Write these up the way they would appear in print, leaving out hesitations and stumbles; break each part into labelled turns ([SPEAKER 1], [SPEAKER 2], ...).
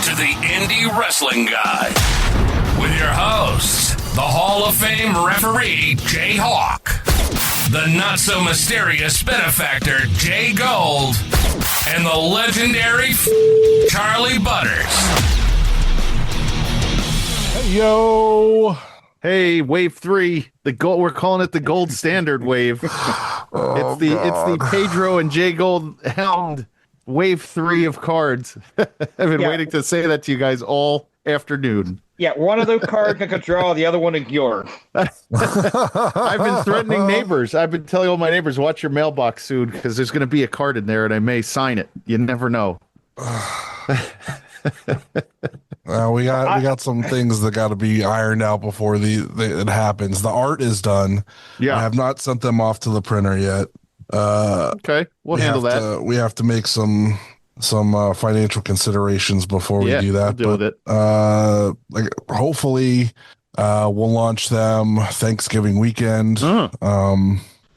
[SPEAKER 1] to the Indie Wrestling Guy with your hosts, the Hall of Fame referee, JHawk, the not-so-mysterious benefactor, JGold, and the legendary Charly Butters.
[SPEAKER 2] Hey, yo.
[SPEAKER 3] Hey, wave 3. We're calling it the gold standard wave. It's the Pedro and JGold Hound wave 3 of cards. I've been waiting to say that to you guys all afternoon.
[SPEAKER 4] Yeah, one of those cards I could draw, the other one ignore.
[SPEAKER 3] I've been threatening neighbors. I've been telling all my neighbors, watch your mailbox soon, because there's going to be a card in there and I may sign it. You never know.
[SPEAKER 2] We got some things that got to be ironed out before it happens. The art is done.
[SPEAKER 3] Yeah,
[SPEAKER 2] I have not sent them off to the printer yet.
[SPEAKER 3] Okay, we'll handle that.
[SPEAKER 2] We have to make some financial considerations before we do that.
[SPEAKER 3] We'll deal with it.
[SPEAKER 2] Hopefully, we'll launch them Thanksgiving weekend.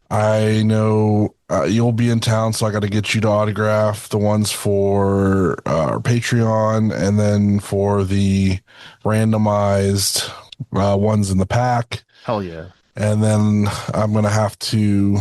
[SPEAKER 2] I know you'll be in town, so I got to get you to autograph the ones for our Patreon, and then for the randomized ones in the pack.
[SPEAKER 3] Hell yeah!
[SPEAKER 2] And then I'm gonna have to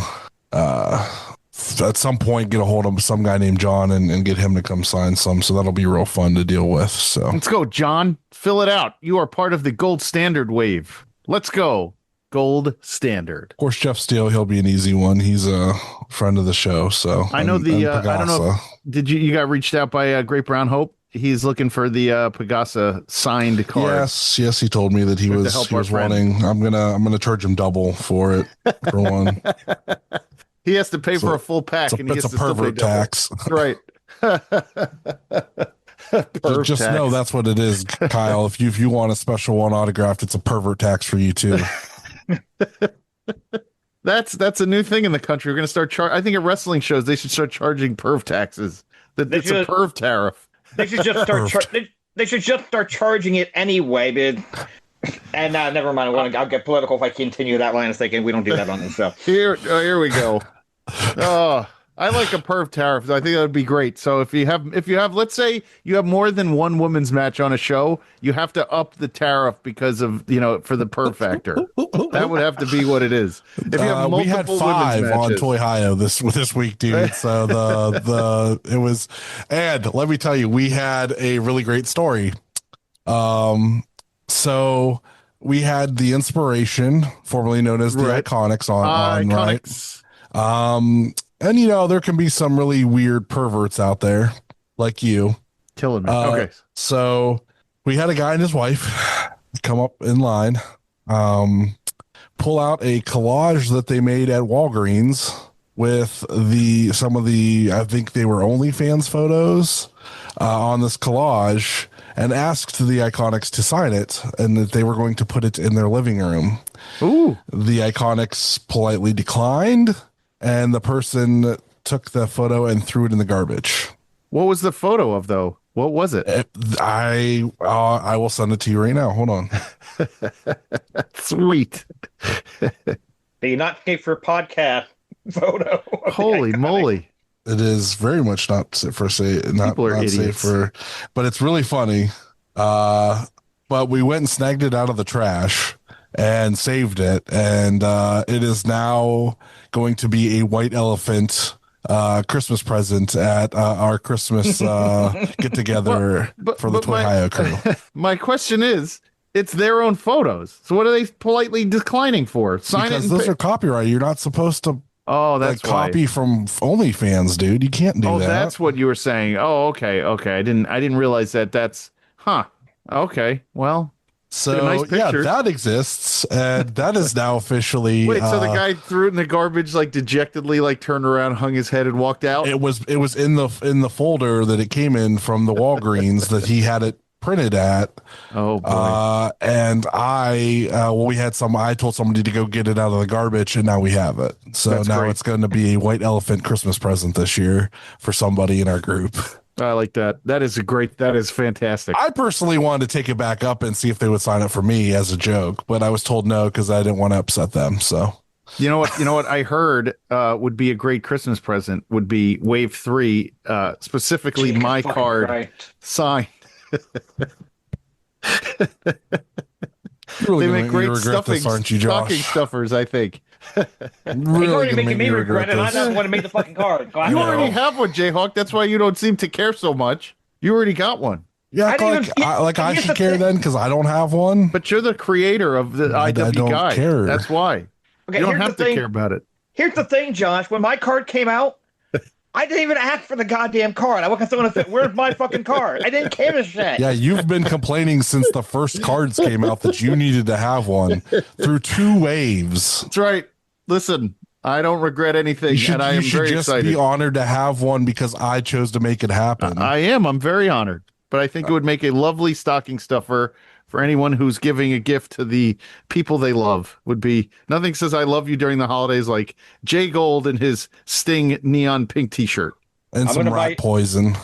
[SPEAKER 2] at some point get a hold of some guy named John and get him to come sign some. So that'll be real fun to deal with. So
[SPEAKER 3] let's go, John. Fill it out. You are part of the gold standard wave. Let's go. Gold standard.
[SPEAKER 2] Of course, Jeff Steele, he'll be an easy one. He's a friend of the show. So
[SPEAKER 3] I know I don't know. Did you got reached out by Great Brown Hope? He's looking for the Pagasa signed card.
[SPEAKER 2] Yes, he told me that he was wanting. I'm gonna charge him double for it for one.
[SPEAKER 3] He has to pay for a full pack, and he gets
[SPEAKER 2] a pervert tax.
[SPEAKER 3] Right.
[SPEAKER 2] Just know that's what it is, Kyle. If you want a special one autographed, it's a pervert tax for you too.
[SPEAKER 3] That's a new thing in the country. We're going to start I think at wrestling shows they should start charging perv taxes. It's a perv tariff.
[SPEAKER 4] They should just they should just start charging it anyway. But and never mind. I'll get political if I continue that line of thinking. We don't do that on this show.
[SPEAKER 3] Here we go. Oh, I like a perv tariff. I think that would be great. So if you have, let's say you have more than one women's match on a show, you have to up the tariff because of, for the perv factor. That would have to be what it is. If you have multiple
[SPEAKER 2] we had 5 on Toyhio this week, dude. So it was, and let me tell you, we had a really great story. So we had the Inspiration, formerly known as the Iconics on
[SPEAKER 3] Iconics.
[SPEAKER 2] Right? And there can be some really weird perverts out there like you.
[SPEAKER 3] Killing me. Okay.
[SPEAKER 2] So we had a guy and his wife come up in line, pull out a collage that they made at Walgreens with some of the, I think they were OnlyFans photos on this collage, and asked the Iconics to sign it, and that they were going to put it in their living room.
[SPEAKER 3] Ooh. The
[SPEAKER 2] Iconics politely declined, and the person took the photo and threw it in the garbage.
[SPEAKER 3] What was the photo of, though? What was it?
[SPEAKER 2] I will send it to you right now. Hold on.
[SPEAKER 3] Sweet.
[SPEAKER 4] The not safe for podcast photo.
[SPEAKER 3] Holy moly.
[SPEAKER 2] It is very much not for not safe for, but it's really funny. But we went and snagged it out of the trash and saved it, and it is now going to be a white elephant Christmas present at our Christmas get together for the Toyhio crew.
[SPEAKER 3] My question is, it's their own photos, so what are they politely declining for?
[SPEAKER 2] Because those are copyright. You're not supposed to.
[SPEAKER 3] Oh, that's
[SPEAKER 2] copy from OnlyFans, dude. You can't do that. Oh,
[SPEAKER 3] that's what you were saying. Oh, okay. I didn't realize that. That's okay. Well,
[SPEAKER 2] so
[SPEAKER 3] nice
[SPEAKER 2] that exists, and that is now officially.
[SPEAKER 3] Wait, so the guy threw it in the garbage, like dejectedly, like turned around, hung his head, and walked out.
[SPEAKER 2] It was in the folder that it came in from the Walgreens that he had it printed at.
[SPEAKER 3] Oh boy.
[SPEAKER 2] And I told somebody to go get it out of the garbage, and now we have it. So that's now great. It's going to be a white elephant Christmas present this year for somebody in our group.
[SPEAKER 3] I like that. That is fantastic.
[SPEAKER 2] I personally wanted to take it back up and see if they would sign it for me as a joke, but I was told no because I didn't want to upset them. So
[SPEAKER 3] you know what I heard would be a great Christmas present would be Wave 3, specifically my card signed
[SPEAKER 2] Really
[SPEAKER 3] they make great
[SPEAKER 2] stuffing, aren't you, Josh?
[SPEAKER 3] stocking stuffers, I think.
[SPEAKER 2] Really
[SPEAKER 4] He's already making me regret it.
[SPEAKER 2] this.
[SPEAKER 4] I'm not the one to make the fucking card.
[SPEAKER 3] You already have one, JHawk. That's why you don't seem to care so much. You already got one.
[SPEAKER 2] Yeah, I should care then because I don't have one.
[SPEAKER 3] But you're the creator of the IW guide.
[SPEAKER 2] Care.
[SPEAKER 3] That's why.
[SPEAKER 4] Okay,
[SPEAKER 3] you don't have to care about it.
[SPEAKER 4] Here's the thing, Josh. When my card came out, I didn't even ask for the goddamn card. I wasn't throwing a fit. Where's my fucking card? I didn't care a shit.
[SPEAKER 2] Yeah, you've been complaining since the first cards came out that you needed to have one through 2 waves.
[SPEAKER 3] That's right. Listen, I don't regret anything, and I am very excited.
[SPEAKER 2] Be honored to have one because I chose to make it happen.
[SPEAKER 3] I am. I'm very honored. But I think it would make a lovely stocking stuffer for anyone who's giving a gift to the people they love. Would be nothing says I love you during the holidays like JGold and his Sting neon pink T-shirt.
[SPEAKER 2] And some rat poison.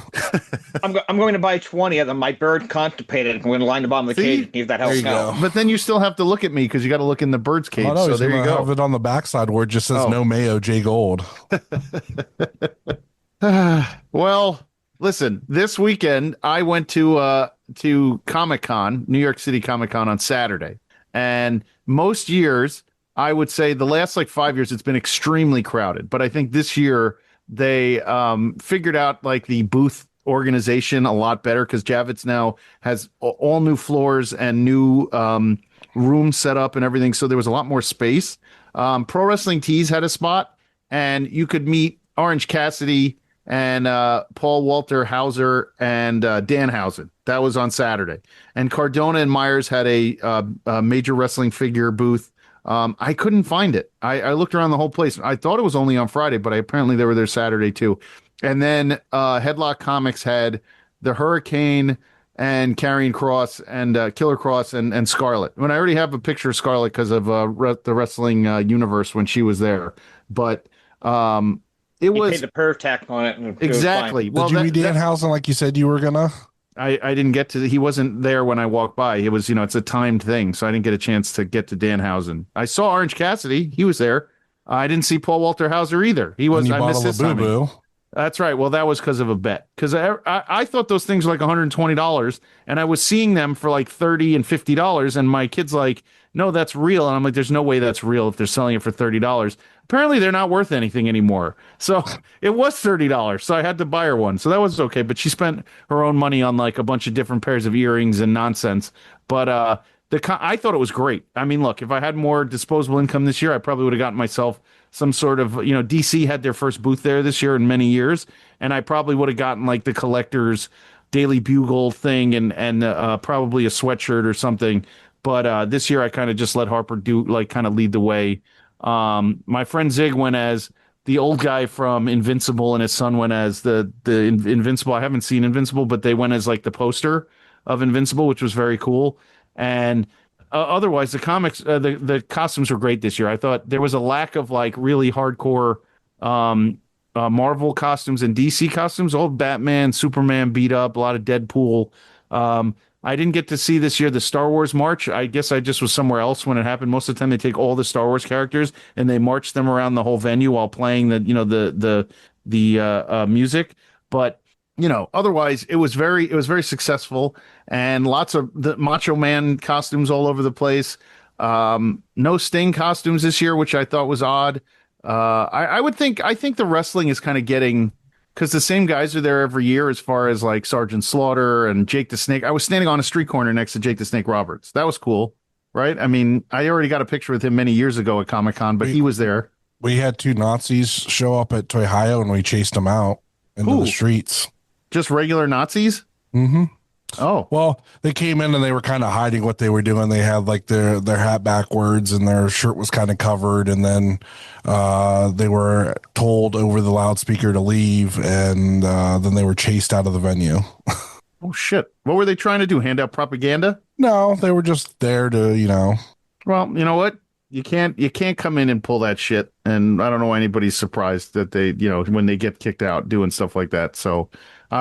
[SPEAKER 4] I'm going to buy 20 of them. My bird constipated. I'm going to line the bottom of the cage and see if that helps out.
[SPEAKER 3] But then you still have to look at me because you got to look in the bird's cage. So there you go.
[SPEAKER 2] Have it on the backside where it just says no mayo, JGold.
[SPEAKER 3] Well, listen, this weekend I went to Comic-Con, New York City Comic-Con on Saturday. And most years, I would say the last like 5 years, it's been extremely crowded. But I think this year they figured out like the booth organization a lot better because Javits now has all new floors and new rooms set up and everything. So there was a lot more space. Pro Wrestling Tees had a spot and you could meet Orange Cassidy and Paul Walter Hauser and Danhausen. That was on Saturday. And Cardona and Myers had a major wrestling figure booth. I couldn't find it. I looked around the whole place. I thought it was only on Friday, but apparently they were there Saturday too. And then Headlock Comics had the Hurricane and Karrion Kross and Killer Cross and Scarlett. When I already have a picture of Scarlett because of the wrestling universe when she was there. But it was
[SPEAKER 4] paid the perv tax on it. And
[SPEAKER 3] exactly.
[SPEAKER 2] Well, did you meet Danhausen like you said you were gonna?
[SPEAKER 3] I didn't get to. He wasn't there when I walked by. It was, it's a timed thing, so I didn't get a chance to get to Danhausen. I saw Orange Cassidy. He was there. I didn't see Paul Walter Hauser either. He was. I missed his timing. That's right. Well, that was because of a bet. Because I thought those things were like $120, and I was seeing them for like $30 and $50, and my kid's like, "No, that's real," and I'm like, "There's no way that's real if they're selling it for $30." Apparently, they're not worth anything anymore. So it was $30. So I had to buy her one. So that was okay. But she spent her own money on like a bunch of different pairs of earrings and nonsense. But I thought it was great. I mean, look, if I had more disposable income this year, I probably would have gotten myself some sort of, DC had their first booth there this year in many years. And I probably would have gotten like the collector's Daily Bugle thing and probably a sweatshirt or something. But this year I kind of just let Harper kind of lead the way. My friend Zig went as the old guy from Invincible and his son went as the Invincible. I haven't seen Invincible, but they went as like the poster of Invincible, which was very cool. And otherwise the comics, the costumes were great this year. I thought there was a lack of like really hardcore Marvel costumes and DC costumes, old Batman, Superman beat up, a lot of Deadpool. I didn't get to see this year the Star Wars march. I guess I just was somewhere else when it happened. Most of the time they take all the Star Wars characters and they march them around the whole venue while playing the music. But otherwise it was very successful and lots of the Macho Man costumes all over the place. No Sting costumes this year, which I thought was odd. I think the wrestling is kind of getting, because the same guys are there every year as far as like Sergeant Slaughter and Jake the Snake. I was standing on a street corner next to Jake the Snake Roberts. That was cool, right? I mean, I already got a picture with him many years ago at Comic-Con, but he was there.
[SPEAKER 2] We had 2 Nazis show up at Toyhio and we chased them out into the streets.
[SPEAKER 3] Just regular Nazis?
[SPEAKER 2] Mm-hmm.
[SPEAKER 3] Oh.
[SPEAKER 2] Well, they came in and they were kind of hiding what they were doing. They had like their hat backwards and their shirt was kind of covered. And then they were told over the loudspeaker to leave. And then they were chased out of the venue.
[SPEAKER 3] Oh, shit. What were they trying to do? Hand out propaganda?
[SPEAKER 2] No, they were just there to,
[SPEAKER 3] Well, you know what? You can't come in and pull that shit. And I don't know why anybody's surprised that they, when they get kicked out doing stuff like that. So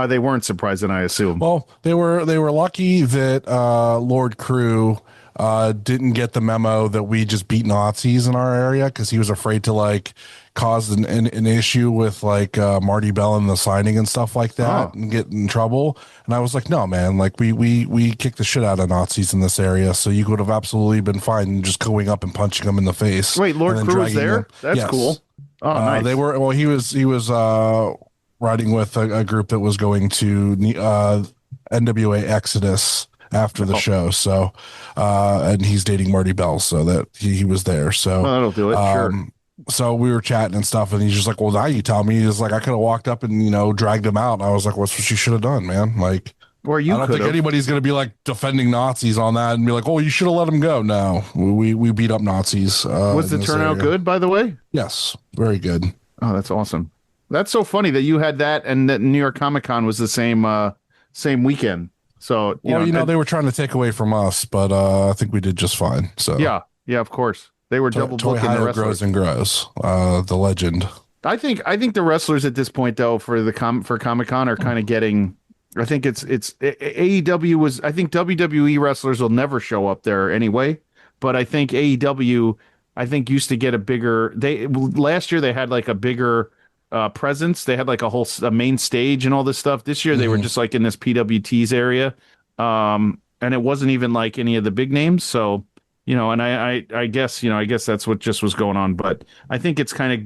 [SPEAKER 3] they weren't surprised, and I assume.
[SPEAKER 2] Well, they were lucky that Lord Crew didn't get the memo that we just beat Nazis in our area because he was afraid to like cause an issue with like Marty Bell and the signing and stuff like that and get in trouble. And I was like, no, man, like we kicked the shit out of Nazis in this area, so you could have absolutely been fine just going up and punching them in the face.
[SPEAKER 3] Wait, Lord Crew was there?
[SPEAKER 2] Them.
[SPEAKER 3] That's cool. Oh, nice.
[SPEAKER 2] They were. Well, he was riding with a group that was going to NWA Exodus after the show. So, and he's dating Marty Bell, so that he was there. So
[SPEAKER 3] that'll do it. Sure.
[SPEAKER 2] So we were chatting and stuff, and he's just like, well, now you tell me. He's like, I could have walked up and, dragged him out. And I was like, what's what you should have done, man? Like,
[SPEAKER 3] or you
[SPEAKER 2] I don't think anybody's going to be like defending Nazis on that and be like, oh, you should have let him go. No, we beat up Nazis.
[SPEAKER 3] Was the turnout good, by the way?
[SPEAKER 2] Yes. Very good.
[SPEAKER 3] Oh, that's awesome. That's so funny that you had that and that New York Comic Con was the same weekend. So,
[SPEAKER 2] they were trying to take away from us, but I think we did just fine. So
[SPEAKER 3] yeah, of course. They were double booking the wrestlers.
[SPEAKER 2] Grows and grows. The legend.
[SPEAKER 3] I think the wrestlers at this point, though, for Comic Con are kind of getting. I think it's AEW was. I think WWE wrestlers will never show up there anyway. But I think AEW, used to get a bigger. Last year they had like a bigger presence. They had like a main stage and all this stuff. This year they were just like in this PWT's area, and it wasn't even like any of the big names. So. And I guess that's what just was going on. But I think it's kind of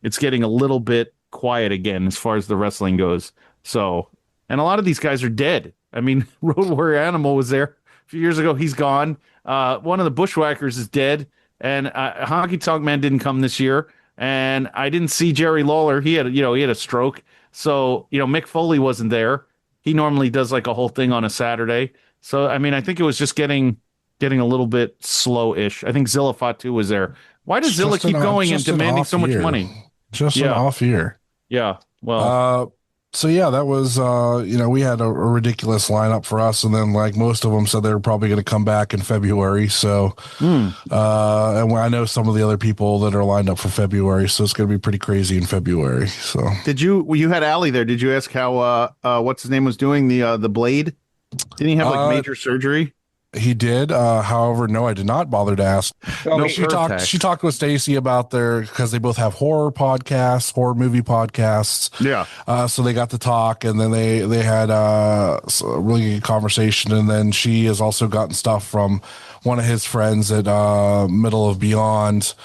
[SPEAKER 3] it's getting a little bit quiet again as far as the wrestling goes. So, and a lot of these guys are dead. I mean, Road Warrior Animal was there a few years ago. He's gone. One of the Bushwhackers is dead. And Honky Tonk Man didn't come this year. And I didn't see Jerry Lawler. He had a stroke. So, Mick Foley wasn't there. He normally does like a whole thing on a Saturday. So, I mean, I think it was just getting a little bit slow-ish. I think Zilla Fatu was there. Why does Zilla keep going and demanding so much money?
[SPEAKER 2] Just an off year.
[SPEAKER 3] Yeah. Well.
[SPEAKER 2] So yeah, that was we had a ridiculous lineup for us, and then like most of them said they were probably going to come back in February. So, and I know some of the other people that are lined up for February, so it's going to be pretty crazy in February. So,
[SPEAKER 3] you had Allie there? Did you ask how what's his name was doing the Blade? Didn't he have like major surgery?
[SPEAKER 2] He did. However, no, I did not bother to ask. No, she talked with Stacy about because they both have horror movie podcasts.
[SPEAKER 3] Yeah.
[SPEAKER 2] So they got to talk, and then they had a really good conversation. And then she has also gotten stuff from one of his friends at Middle of Beyond.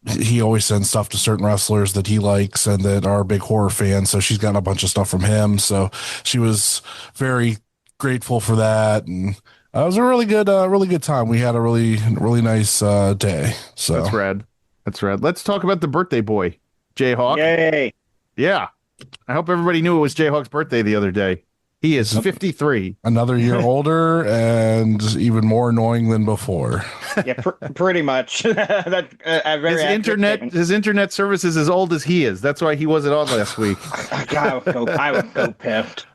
[SPEAKER 2] He always sends stuff to certain wrestlers that he likes and that are big horror fans. So she's gotten a bunch of stuff from him. So she was very grateful for that, and it was a really good time. We had a really nice day. So
[SPEAKER 3] that's rad. Let's talk about the birthday boy, JHawk.
[SPEAKER 4] Yay!
[SPEAKER 3] Yeah, I hope everybody knew it was JHawk's birthday the other day. He is 53,
[SPEAKER 2] another year older, and even more annoying than before.
[SPEAKER 4] Yeah, pretty much.
[SPEAKER 3] His internet service is as old as he is. That's why he wasn't on last week.
[SPEAKER 4] I was so pissed.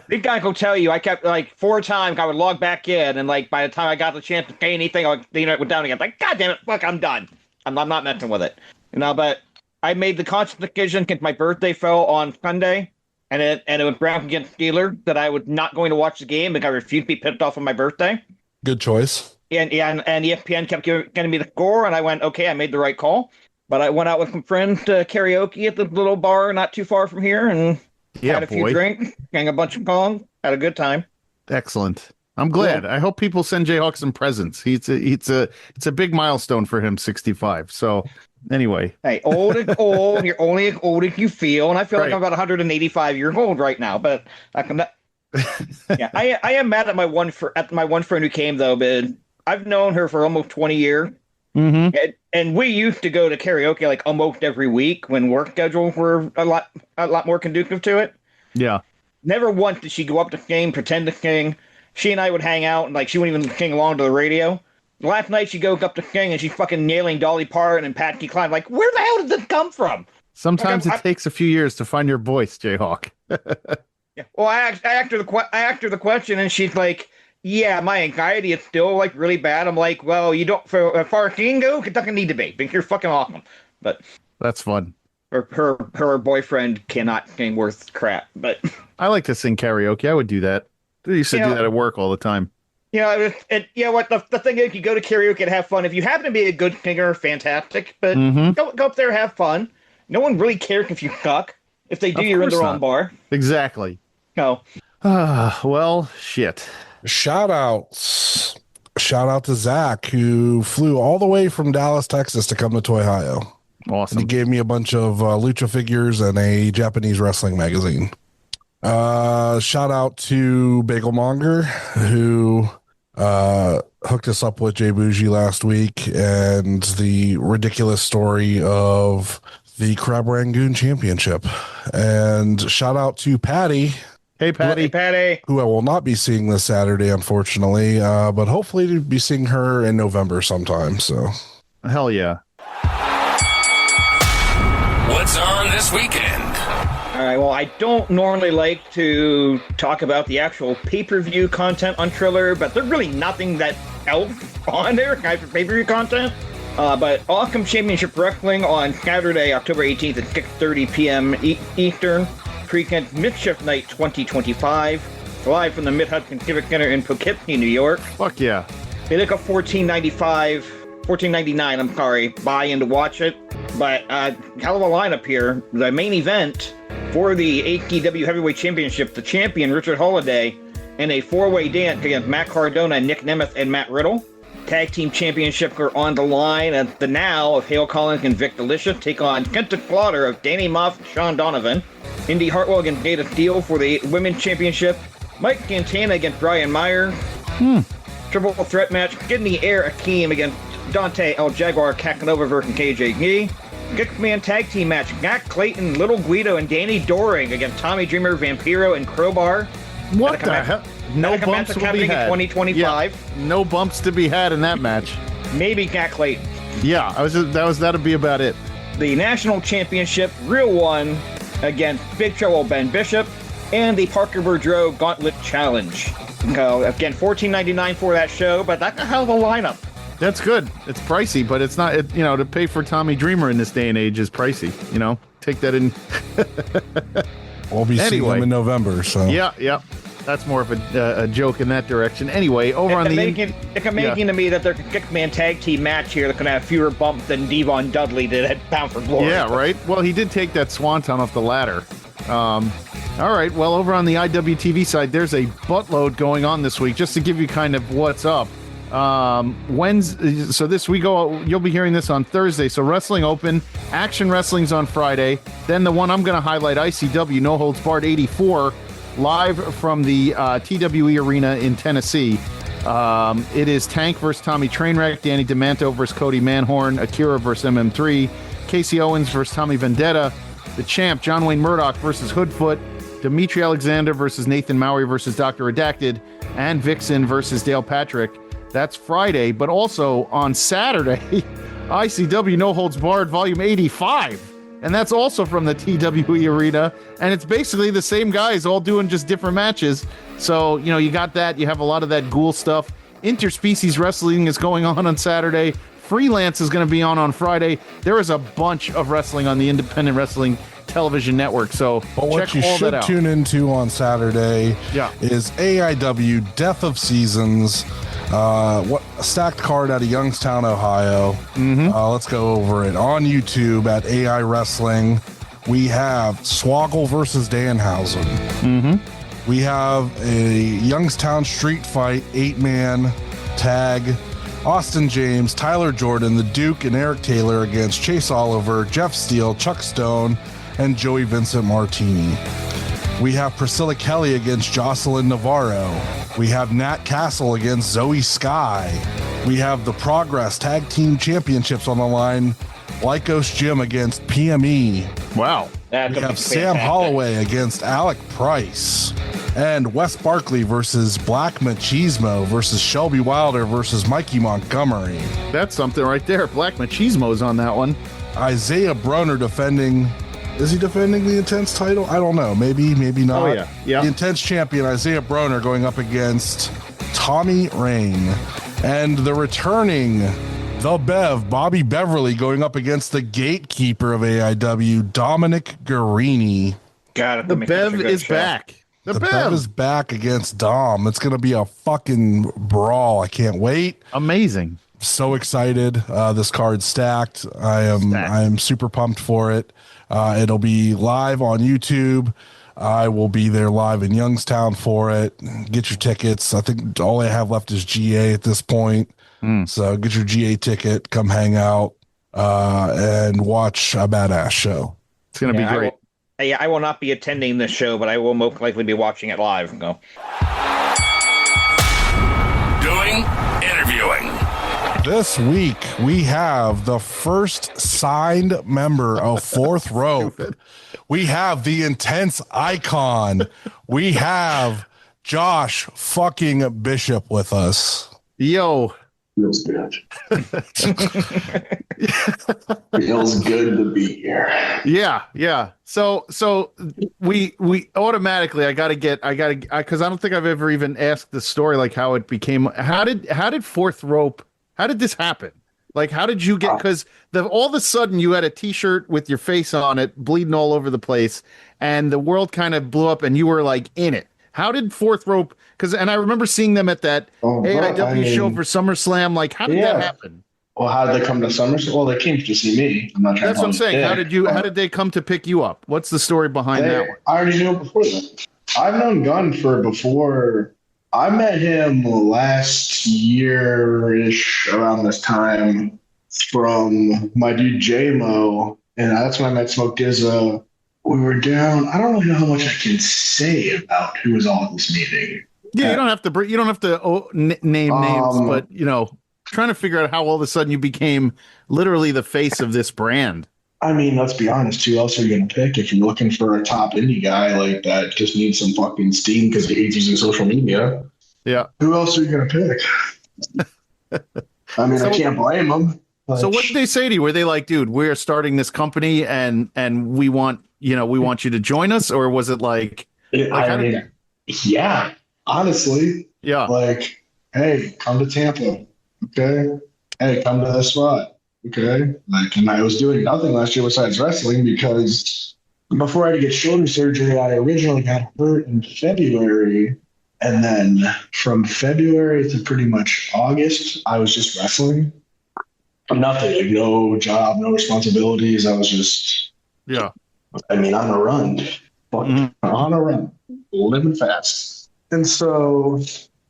[SPEAKER 4] Big guy will tell you, I kept like 4 times I would log back in, and like by the time I got the chance to say anything, the internet went down again. Like, God damn it, fuck, I'm done. I'm not messing with it. But I made the conscious decision because my birthday fell on Sunday, and it was Browns against Steelers, that I was not going to watch the game because I refused to be pissed off on my birthday.
[SPEAKER 2] Good choice.
[SPEAKER 4] And ESPN kept getting me the score, and I went, okay, I made the right call. But I went out with some friends to karaoke at the little bar not too far from here, and had a few drinks, sang a bunch of songs, had a good time.
[SPEAKER 3] Excellent. I'm glad.
[SPEAKER 4] Yeah.
[SPEAKER 3] I hope people send JHawk some presents. It's a big milestone for him, 65. So anyway.
[SPEAKER 4] Hey, old is old. You're only as old as you feel. And I feel like I'm about 185 years old right now. But yeah, I am mad at my one friend who came, though, but I've known her for almost 20 years.
[SPEAKER 3] Mm-hmm.
[SPEAKER 4] And we used to go to karaoke like almost every week when work schedules were a lot more conducive to it.
[SPEAKER 3] Yeah.
[SPEAKER 4] Never once did she go up to sing, pretend to sing. She and I would hang out, and like she wouldn't even sing along to the radio. Last night she goes up to sing, and she's fucking nailing Dolly Parton and Patsy Cline. Like, where the hell did this come from?
[SPEAKER 3] Sometimes it takes a few years to find your voice, JHawk.
[SPEAKER 4] Yeah. Well, I asked her the question, and she's like, yeah, my anxiety is still like really bad. I'm like, well, you don't, for as far as singing goes, it doesn't need to be, because you're fucking awesome. But
[SPEAKER 3] that's fun.
[SPEAKER 4] Her boyfriend cannot sing worth crap. But
[SPEAKER 3] I like to sing karaoke. I would do that. I used to do that at work all the time.
[SPEAKER 4] You know what? The thing is, you go to karaoke and have fun. If you happen to be a good singer, fantastic. But go up there, have fun. No one really cares if you suck. If they do, you're in the wrong bar.
[SPEAKER 3] Exactly.
[SPEAKER 4] No.
[SPEAKER 3] Well, shit.
[SPEAKER 2] Shout out to Zach, who flew all the way from Dallas, Texas to come to Toyhio.
[SPEAKER 3] Awesome.
[SPEAKER 2] And he gave me a bunch of lucha figures and a Japanese wrestling magazine. Shout out to Bagelmonger, who hooked us up with Jay Bougie last week, and the ridiculous story of the Crab Rangoon Championship. And shout out to Patty.
[SPEAKER 3] Hey, Patty.
[SPEAKER 4] Hey, Patty.
[SPEAKER 2] Who I will not be seeing this Saturday, unfortunately, but hopefully to be seeing her in November sometime. So,
[SPEAKER 3] hell yeah.
[SPEAKER 1] What's on this weekend?
[SPEAKER 4] All right, well, I don't normally like to talk about the actual pay-per-view content on Triller, but there's really nothing that else on there for pay-per-view content. But Awesome Championship Wrestling on Saturday, October 18th at 6:30 p.m. Eastern. Pre-Kent Midshift Night 2025, live from the Mid-Hudson Civic Center in Poughkeepsie, New York.
[SPEAKER 3] Fuck yeah.
[SPEAKER 4] They look up $14.99, I'm sorry, buy in to watch it. But hell of a lineup here. The main event for the AEW Heavyweight Championship, the champion Richard Holiday, and a four-way dance against Matt Cardona, Nick Nemeth, and Matt Riddle. Tag Team Championship are on the line at the Now of Hale Collins and Vic Delicious take on Kenta Slaughter of Danny Moss and Sean Donovan. Indy Hartwell against Data Steele for the Women's Championship. Mike Santana against Brian Meyer. Triple threat match. Kidney Air Akeem against Dante El Jaguar Casanova versus KJG. Six-man tag team match. Matt Clayton, Little Guido, and Danny Doring against Tommy Dreamer, Vampiro, and Crowbar.
[SPEAKER 3] What the hell? No bumps will be had.
[SPEAKER 4] 2025.
[SPEAKER 3] Yeah, no bumps to be had in that match.
[SPEAKER 4] Maybe Matt Clayton.
[SPEAKER 3] Yeah, that'd be about it.
[SPEAKER 4] The National Championship, Real One, against Big Trouble Ben Bishop, and the Parker Boudreaux Gauntlet Challenge. So, again, $14.99 for that show, but that's a hell of a lineup.
[SPEAKER 3] That's good. It's pricey, but it's not, to pay for Tommy Dreamer in this day and age is pricey. Take that in.
[SPEAKER 2] We'll be seeing him in November, so.
[SPEAKER 3] Yeah. That's more of a joke in that direction. Anyway, over on the...
[SPEAKER 4] It's amazing to me that there's a six-man tag team match here that's going to have fewer bumps than Devon Dudley did at Bound for Glory.
[SPEAKER 3] Yeah, right? Well, he did take that swanton off the ladder. All right, well, over on the IWTV side, there's a buttload going on this week, just to give you kind of what's up. So this we go, you'll be hearing this on Thursday. So Wrestling Open, Action Wrestling's on Friday. Then the one I'm going to highlight, ICW No Holds Barred 84, live from the TWE Arena in Tennessee. It is Tank versus Tommy Trainwreck, Danny DeManto versus Cody Manhorn, Akira versus MM3, Casey Owens versus Tommy Vendetta, the Champ John Wayne Murdoch versus Hoodfoot, Dimitri Alexander versus Nathan Mowry versus Dr. Redacted, and Vixen versus Dale Patrick. That's Friday, but also on Saturday, ICW No Holds Barred Volume 85. And that's also from the TWE Arena. And it's basically the same guys all doing just different matches. So, you got that. You have a lot of that ghoul stuff. Interspecies Wrestling is going on Saturday. Freelance is going to be on Friday. There is a bunch of wrestling on the Independent Wrestling Television Network. So
[SPEAKER 2] but what
[SPEAKER 3] check
[SPEAKER 2] you
[SPEAKER 3] all
[SPEAKER 2] should
[SPEAKER 3] that out.
[SPEAKER 2] Tune into on Saturday is AIW Death of Seasons. What a stacked card out of Youngstown, Ohio. Let's go over it on YouTube at AI Wrestling. We have Swoggle versus Danhausen. We have a Youngstown Street Fight 8-man tag. Austin James, Tyler Jordan, the Duke, and Eric Taylor against Chase Oliver, Jeff Steele, Chuck Stone, and Joey Vincent Martini. We have Priscilla Kelly against Jocelyn Navarro. We have Nat Castle against Zoe Sky. We have the Progress Tag Team Championships on the line. Lycos Jim against PME.
[SPEAKER 3] Wow.
[SPEAKER 4] We
[SPEAKER 2] have Sam Holloway against Alec Price. And Wes Barkley versus Black Machismo versus Shelby Wilder versus Mikey Montgomery.
[SPEAKER 3] That's something right there. Black Machismo's on that one.
[SPEAKER 2] Isaiah Broner defending... Is he defending the Intense title? I don't know. Maybe not.
[SPEAKER 3] Oh, yeah.
[SPEAKER 2] The Intense champion, Isaiah Broner, going up against Tommy Rain. And the returning, the Bev, Bobby Beverly, going up against the gatekeeper of AIW, Dominic Guarini.
[SPEAKER 3] The Bev is back. The
[SPEAKER 2] Bev is back against Dom. It's going to be a fucking brawl. I can't wait.
[SPEAKER 3] Amazing.
[SPEAKER 2] So excited. This card's stacked. I am super pumped for it. It'll be live on YouTube. I will be there live in Youngstown for it. Get your tickets. I think all I have left is GA at this point. So get your GA ticket, come hang out, and watch a badass show.
[SPEAKER 3] It's going to be great.
[SPEAKER 4] I will not be attending this show, but I will most likely be watching it live. Go.
[SPEAKER 1] Doing interviewing.
[SPEAKER 2] This week, we have the first signed member of Fourth Rope. We have the intense icon. We have Josh fucking Bishop with us.
[SPEAKER 3] Yo.
[SPEAKER 5] Feels good. Feels good to be here.
[SPEAKER 3] Yeah. So we automatically, because I don't think I've ever even asked the story, like how it became. How did Fourth Rope? How did this happen? Like, how did you get? Because all of a sudden you had a T-shirt with your face on it, bleeding all over the place, and the world kind of blew up, and you were like in it. How did Fourth Rope? And I remember seeing them at that AIW show for SummerSlam. Like, how did that happen?
[SPEAKER 5] Well, how did they come to SummerSlam? Well, they came to see me. I'm not trying.
[SPEAKER 3] That's what I'm saying. How did they come to pick you up? What's the story behind that one?
[SPEAKER 5] I already knew before that. I've known Gunn before. I met him last year-ish around this time from my dude J-Mo, and that's when I met Smoke Dizza. We were down. I don't know how much I can say about who was all at this meeting.
[SPEAKER 3] Yeah, you don't have to name names, but trying to figure out how all of a sudden you became literally the face of this brand.
[SPEAKER 5] I mean, let's be honest. Who else are you going to pick if you're looking for a top indie guy like that? Just needs some fucking steam because he hates using social media.
[SPEAKER 3] Yeah.
[SPEAKER 5] Who else are you going to pick? I mean, I can't blame them.
[SPEAKER 3] So what did they say to you? Were they like, dude, we're starting this company and we want you to join us? Or was it like,
[SPEAKER 5] yeah, honestly.
[SPEAKER 3] Yeah.
[SPEAKER 5] Like, hey, come to Tampa. Okay. Hey, come to this spot. Okay. Like, and I was doing nothing last year besides wrestling because before I had to get shoulder surgery, I originally got hurt in February. And then from February to pretty much August, I was just wrestling. Nothing, like no job, no responsibilities. I was just, on a run. On a run. Living fast. And so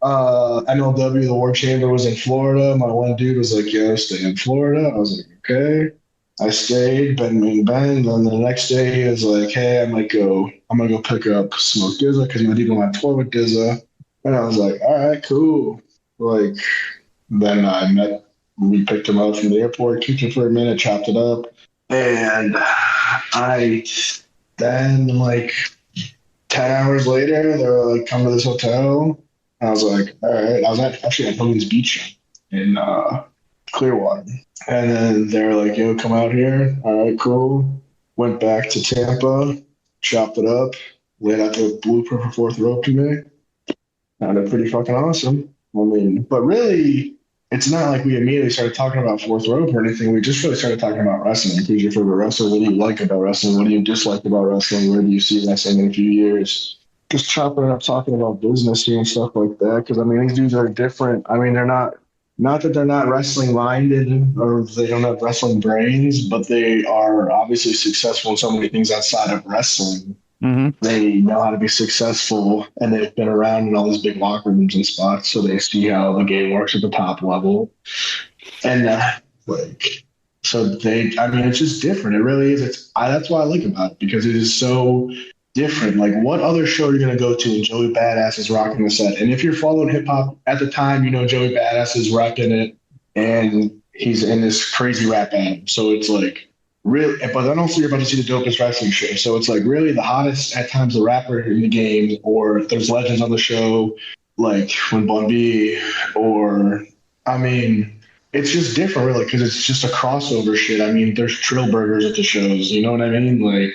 [SPEAKER 5] MLW, the War Chamber, was in Florida. My one dude was like, yo, stay in Florida. I was like, okay. I stayed, Ben. And then the next day he was like, hey, I'm gonna go pick up Smoke Dizza because my dude went on tour with Dizza. And I was like, all right, cool. Like, then we picked him up from the airport, kicked him for a minute, chopped it up. And then like 10 hours later, they were like, come to this hotel. I was like, all right. I was actually at Bones Beach in Clearwater. And then they were like, yo, come out here. All right, cool. Went back to Tampa, chopped it up, laid out the blueprint for Fourth Rope to me. Found it pretty fucking awesome. I mean, but really, it's not like we immediately started talking about Fourth Rope or anything. We just really started talking about wrestling. Who's your favorite wrestler? What do you like about wrestling? What do you dislike about wrestling? Where do you see wrestling in a few years? Just chopping it up, talking about business here and stuff like that. Because, I mean, these dudes are different. I mean, they're not that they're not wrestling minded or they don't have wrestling brains, but they are obviously successful in so many things outside of wrestling. Mm-hmm. They know how to be successful, and they've been around in all these big locker rooms and spots, so they see how the game works at the top level. And it's just different. It really is. That's what I like about it, because it is so different. Like, what other show are you going to go to and Joey Badass is rocking the set? And if you're following hip hop at the time, Joey Badass is rocking it, and he's in this crazy rap band. So it's like, really, but then also you're about to see the dopest wrestling show. So it's like really the hottest at times the rapper in the game, or if there's legends on the show, like when Bun B, or I mean, it's just different really because it's just a crossover shit. I mean, there's Trill Burgers at the shows. You know what I mean? Like,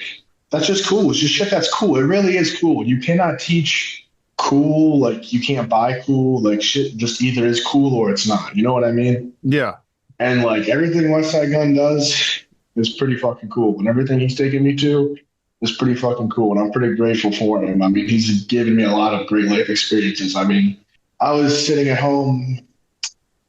[SPEAKER 5] that's just cool. It's just shit that's cool. It really is cool. You cannot teach cool. Like, you can't buy cool. Like, shit just either is cool or it's not. You know what I mean?
[SPEAKER 3] Yeah.
[SPEAKER 5] And like everything Westside Gunn does is pretty fucking cool. And everything he's taken me to is pretty fucking cool, and I'm pretty grateful for him. I mean, he's given me a lot of great life experiences. I mean, I was sitting at home.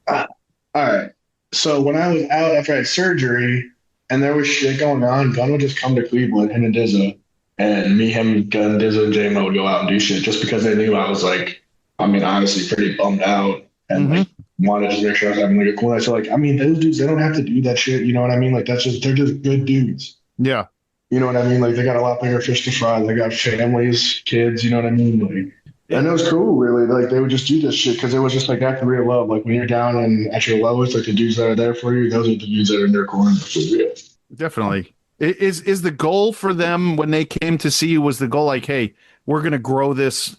[SPEAKER 5] All right. So when I was out after I had surgery and there was shit going on, Gunn would just come to Cleveland, him and Dizza, and me, him, Gunn, Dizza, and J-Mo would go out and do shit just because they knew I was like, I mean, honestly, pretty bummed out and like wanted to make sure I was having like a cool night. So like, I mean, those dudes, they don't have to do that shit. You know what I mean? Like they're just good dudes.
[SPEAKER 3] Yeah.
[SPEAKER 5] You know what I mean? Like they got a lot bigger fish to fry. They got families, kids. You know what I mean? Like, and it was cool, really. Like they would just do this shit because it was just like that's real love. Like when you're down and at your lowest, like the dudes that are there for you, those are the dudes that are in their corner for you.
[SPEAKER 3] Definitely. Is the goal for them when they came to see you, was the goal like, hey, we're gonna grow this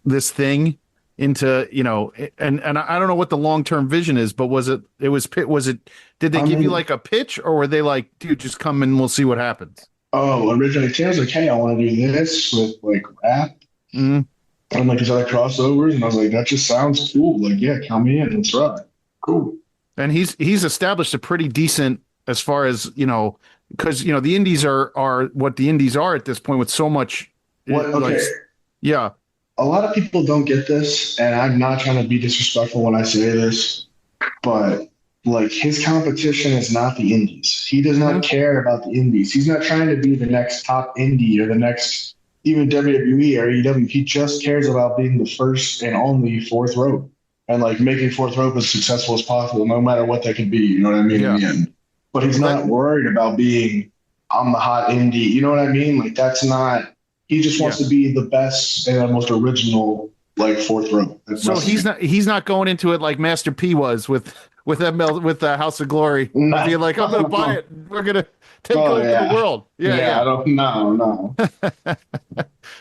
[SPEAKER 3] thing into, you know, and I don't know what the long-term vision is, but did they give you like a pitch, or were they like, dude, just come and we'll see what happens?
[SPEAKER 5] Oh, originally Tim was like, hey, I want to do this with like rap. And like these other crossovers, and I was like, that just sounds cool. Like, yeah, count me in. Let's ride. Cool.
[SPEAKER 3] And he's established a pretty decent, as far as, you know, because, you know, the indies are what the indies are at this point with so much.
[SPEAKER 5] Okay.
[SPEAKER 3] Yeah.
[SPEAKER 5] A lot of people don't get this, and I'm not trying to be disrespectful when I say this, but like his competition is not the indies. He does not care about the indies. He's not trying to be the next top indie or the next even WWE or AEW. He just cares about being the first and only fourth rope and like making fourth rope as successful as possible, no matter what that could be. You know what I mean?
[SPEAKER 3] Yeah.
[SPEAKER 5] In the end. But he's not worried about being, I'm the hot indie. You know what I mean? Like that's not. He just wants to be the best and most original, like fourth rope.
[SPEAKER 3] So he's not going into it like Master P was with the House of Glory.
[SPEAKER 5] No.
[SPEAKER 3] Being like, I'm gonna buy it. We're gonna take over the world.
[SPEAKER 5] Yeah. I don't know.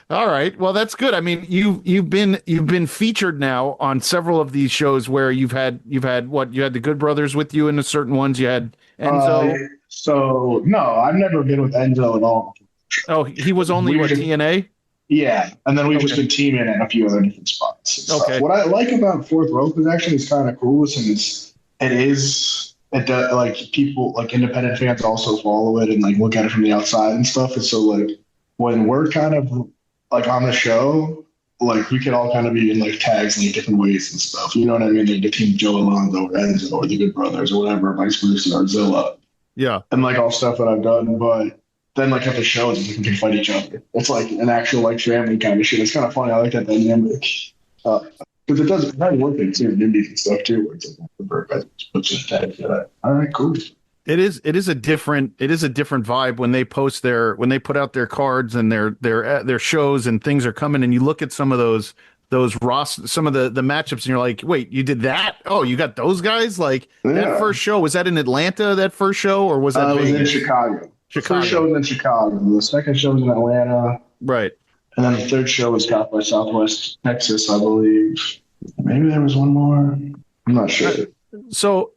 [SPEAKER 3] All right. Well, that's good. I mean, you've been featured now on several of these shows where you've had what, you had the Good Brothers with you in the certain ones. You had Enzo.
[SPEAKER 5] So no, I've never been with Enzo at all.
[SPEAKER 3] Oh, he was only TNA?
[SPEAKER 5] Yeah, and then we've just been teaming in a few other different spots.
[SPEAKER 3] Okay.
[SPEAKER 5] What I like about Fourth Rope is actually it's kind of cool, and it does, like people, like independent fans also follow it and like look at it from the outside and stuff. And so like when we're kind of like on the show, like we could all kind of be in like tags in like different ways and stuff. You know what I mean? Like the team Joe Alonzo or Enzo or the Good Brothers or whatever, vice versa, or Zilla. Yeah. And like all stuff that I've done, but then like at the shows we can fight each other. It's like an actual like family kind of shit. It's kind of funny. I like that dynamic. Because it does work in certain indies and stuff too, where it's like the bird guys puts his tag for that. All right, cool. It is a different vibe when they put out their cards and their shows and things are coming, and you look at some of those some of the matchups and you're like, wait, you did that? Oh, you got those guys? Like that first show, was that in Atlanta, that first show, or was that in Chicago? The first show was in Chicago. The second show was in Atlanta. Right. And then the third show was South by Southwest Texas, I believe. Maybe there was one more. I'm not sure.
[SPEAKER 3] So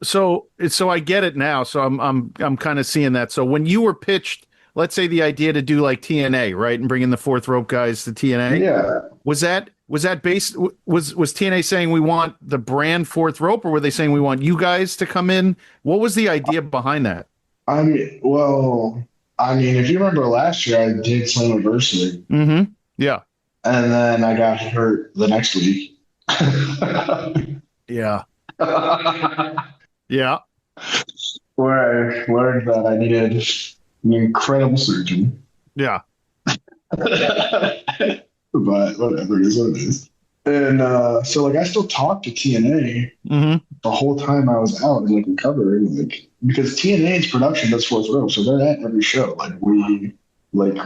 [SPEAKER 3] I get it now. So I'm kind of seeing that. So when you were pitched, let's say the idea to do like TNA, right, and bring in the Fourth Rope guys to TNA. Yeah. Was that based? Was TNA saying we want the brand Fourth Rope, or were they saying we want you guys to come in? What was the idea behind that?
[SPEAKER 5] I mean, if you remember last year, I did Slammiversary.
[SPEAKER 3] Mm-hmm. Yeah.
[SPEAKER 5] And then I got hurt the next week.
[SPEAKER 3] Yeah. Yeah.
[SPEAKER 5] Where I learned that I needed an incredible surgeon.
[SPEAKER 3] Yeah.
[SPEAKER 5] But whatever, it is what it is. And so like I still talked to TNA the whole time I was out and like recovering, like because TNA's production does Fourth Row, so they're at every show. Like we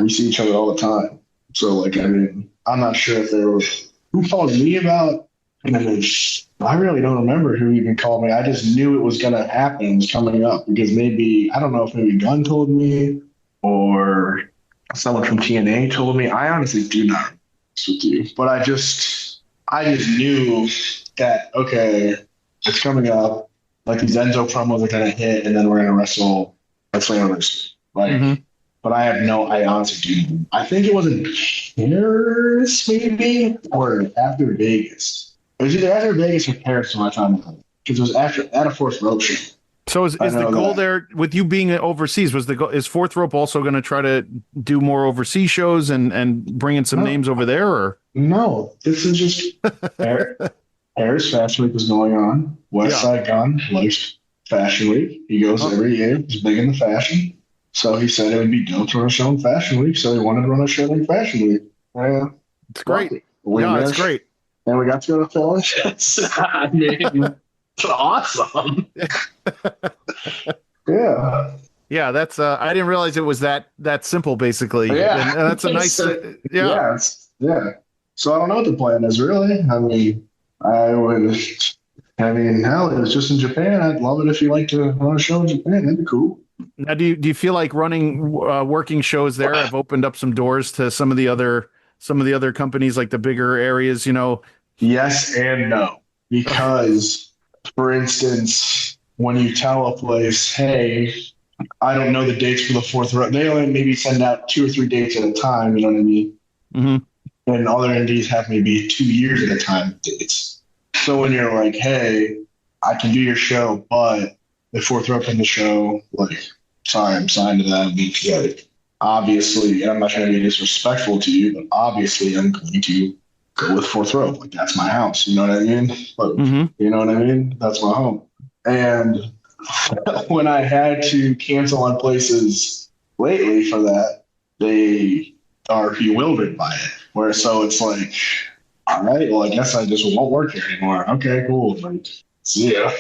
[SPEAKER 5] see each other all the time. So like I mean, I'm not sure if there was who called me about. I really don't remember who even called me. I just knew it was gonna happen. It was coming up because maybe I don't know if maybe Gunn told me or someone from TNA told me. I honestly do not know with you, but I just knew that okay, it's coming up. Like these Enzo promos are gonna hit, and then we're gonna wrestle at Slammiversary. Like, but I honestly do. I think it was in Paris, maybe, or after Vegas. It was either after Vegas or Paris when I found out, because it was at a Fourth Rope show.
[SPEAKER 3] So is the goal there with you being overseas? Was the goal, is Fourth Rope also going to try to do more overseas shows and bring in some names over there? Or
[SPEAKER 5] no, this is just Paris Fashion Week was going on. West Side Gun likes Fashion Week. He goes every year. He's big into fashion. So he said it would be dope to run a show in Fashion Week. So he wanted to run a show in Fashion Week.
[SPEAKER 3] It's great. It's great.
[SPEAKER 5] And we got to go to Philly. I mean, it's awesome.
[SPEAKER 3] Yeah, that's I didn't realize it was that simple, basically.
[SPEAKER 5] Yeah.
[SPEAKER 3] And that's a nice
[SPEAKER 5] So I don't know what the plan is, really. I mean, hell, it was just in Japan. I'd love it if you like to run a show in Japan. That'd be cool.
[SPEAKER 3] Now, do you feel like running working shows there have opened up some doors to some of the other companies, like the bigger areas,
[SPEAKER 5] Yes and no. Because, for instance, when you tell a place, hey, I don't know the dates for the Fourth Rope, they only maybe send out 2 or 3 dates at a time, you know what I mean? Mm-hmm. And other indies have maybe 2 years at a time dates. So when you're like, hey, I can do your show, but the Fourth Rope in the show, sorry, I'm signed to that. Obviously, and I'm not trying to be disrespectful to you, but obviously I'm going to go with Fourth Rope. That's my house. You know what I mean? You know what I mean? That's my home. And when I had to cancel on places lately for that, they are bewildered by it. So it's like, all right, well, I guess I just won't work here anymore. Okay, cool. See ya.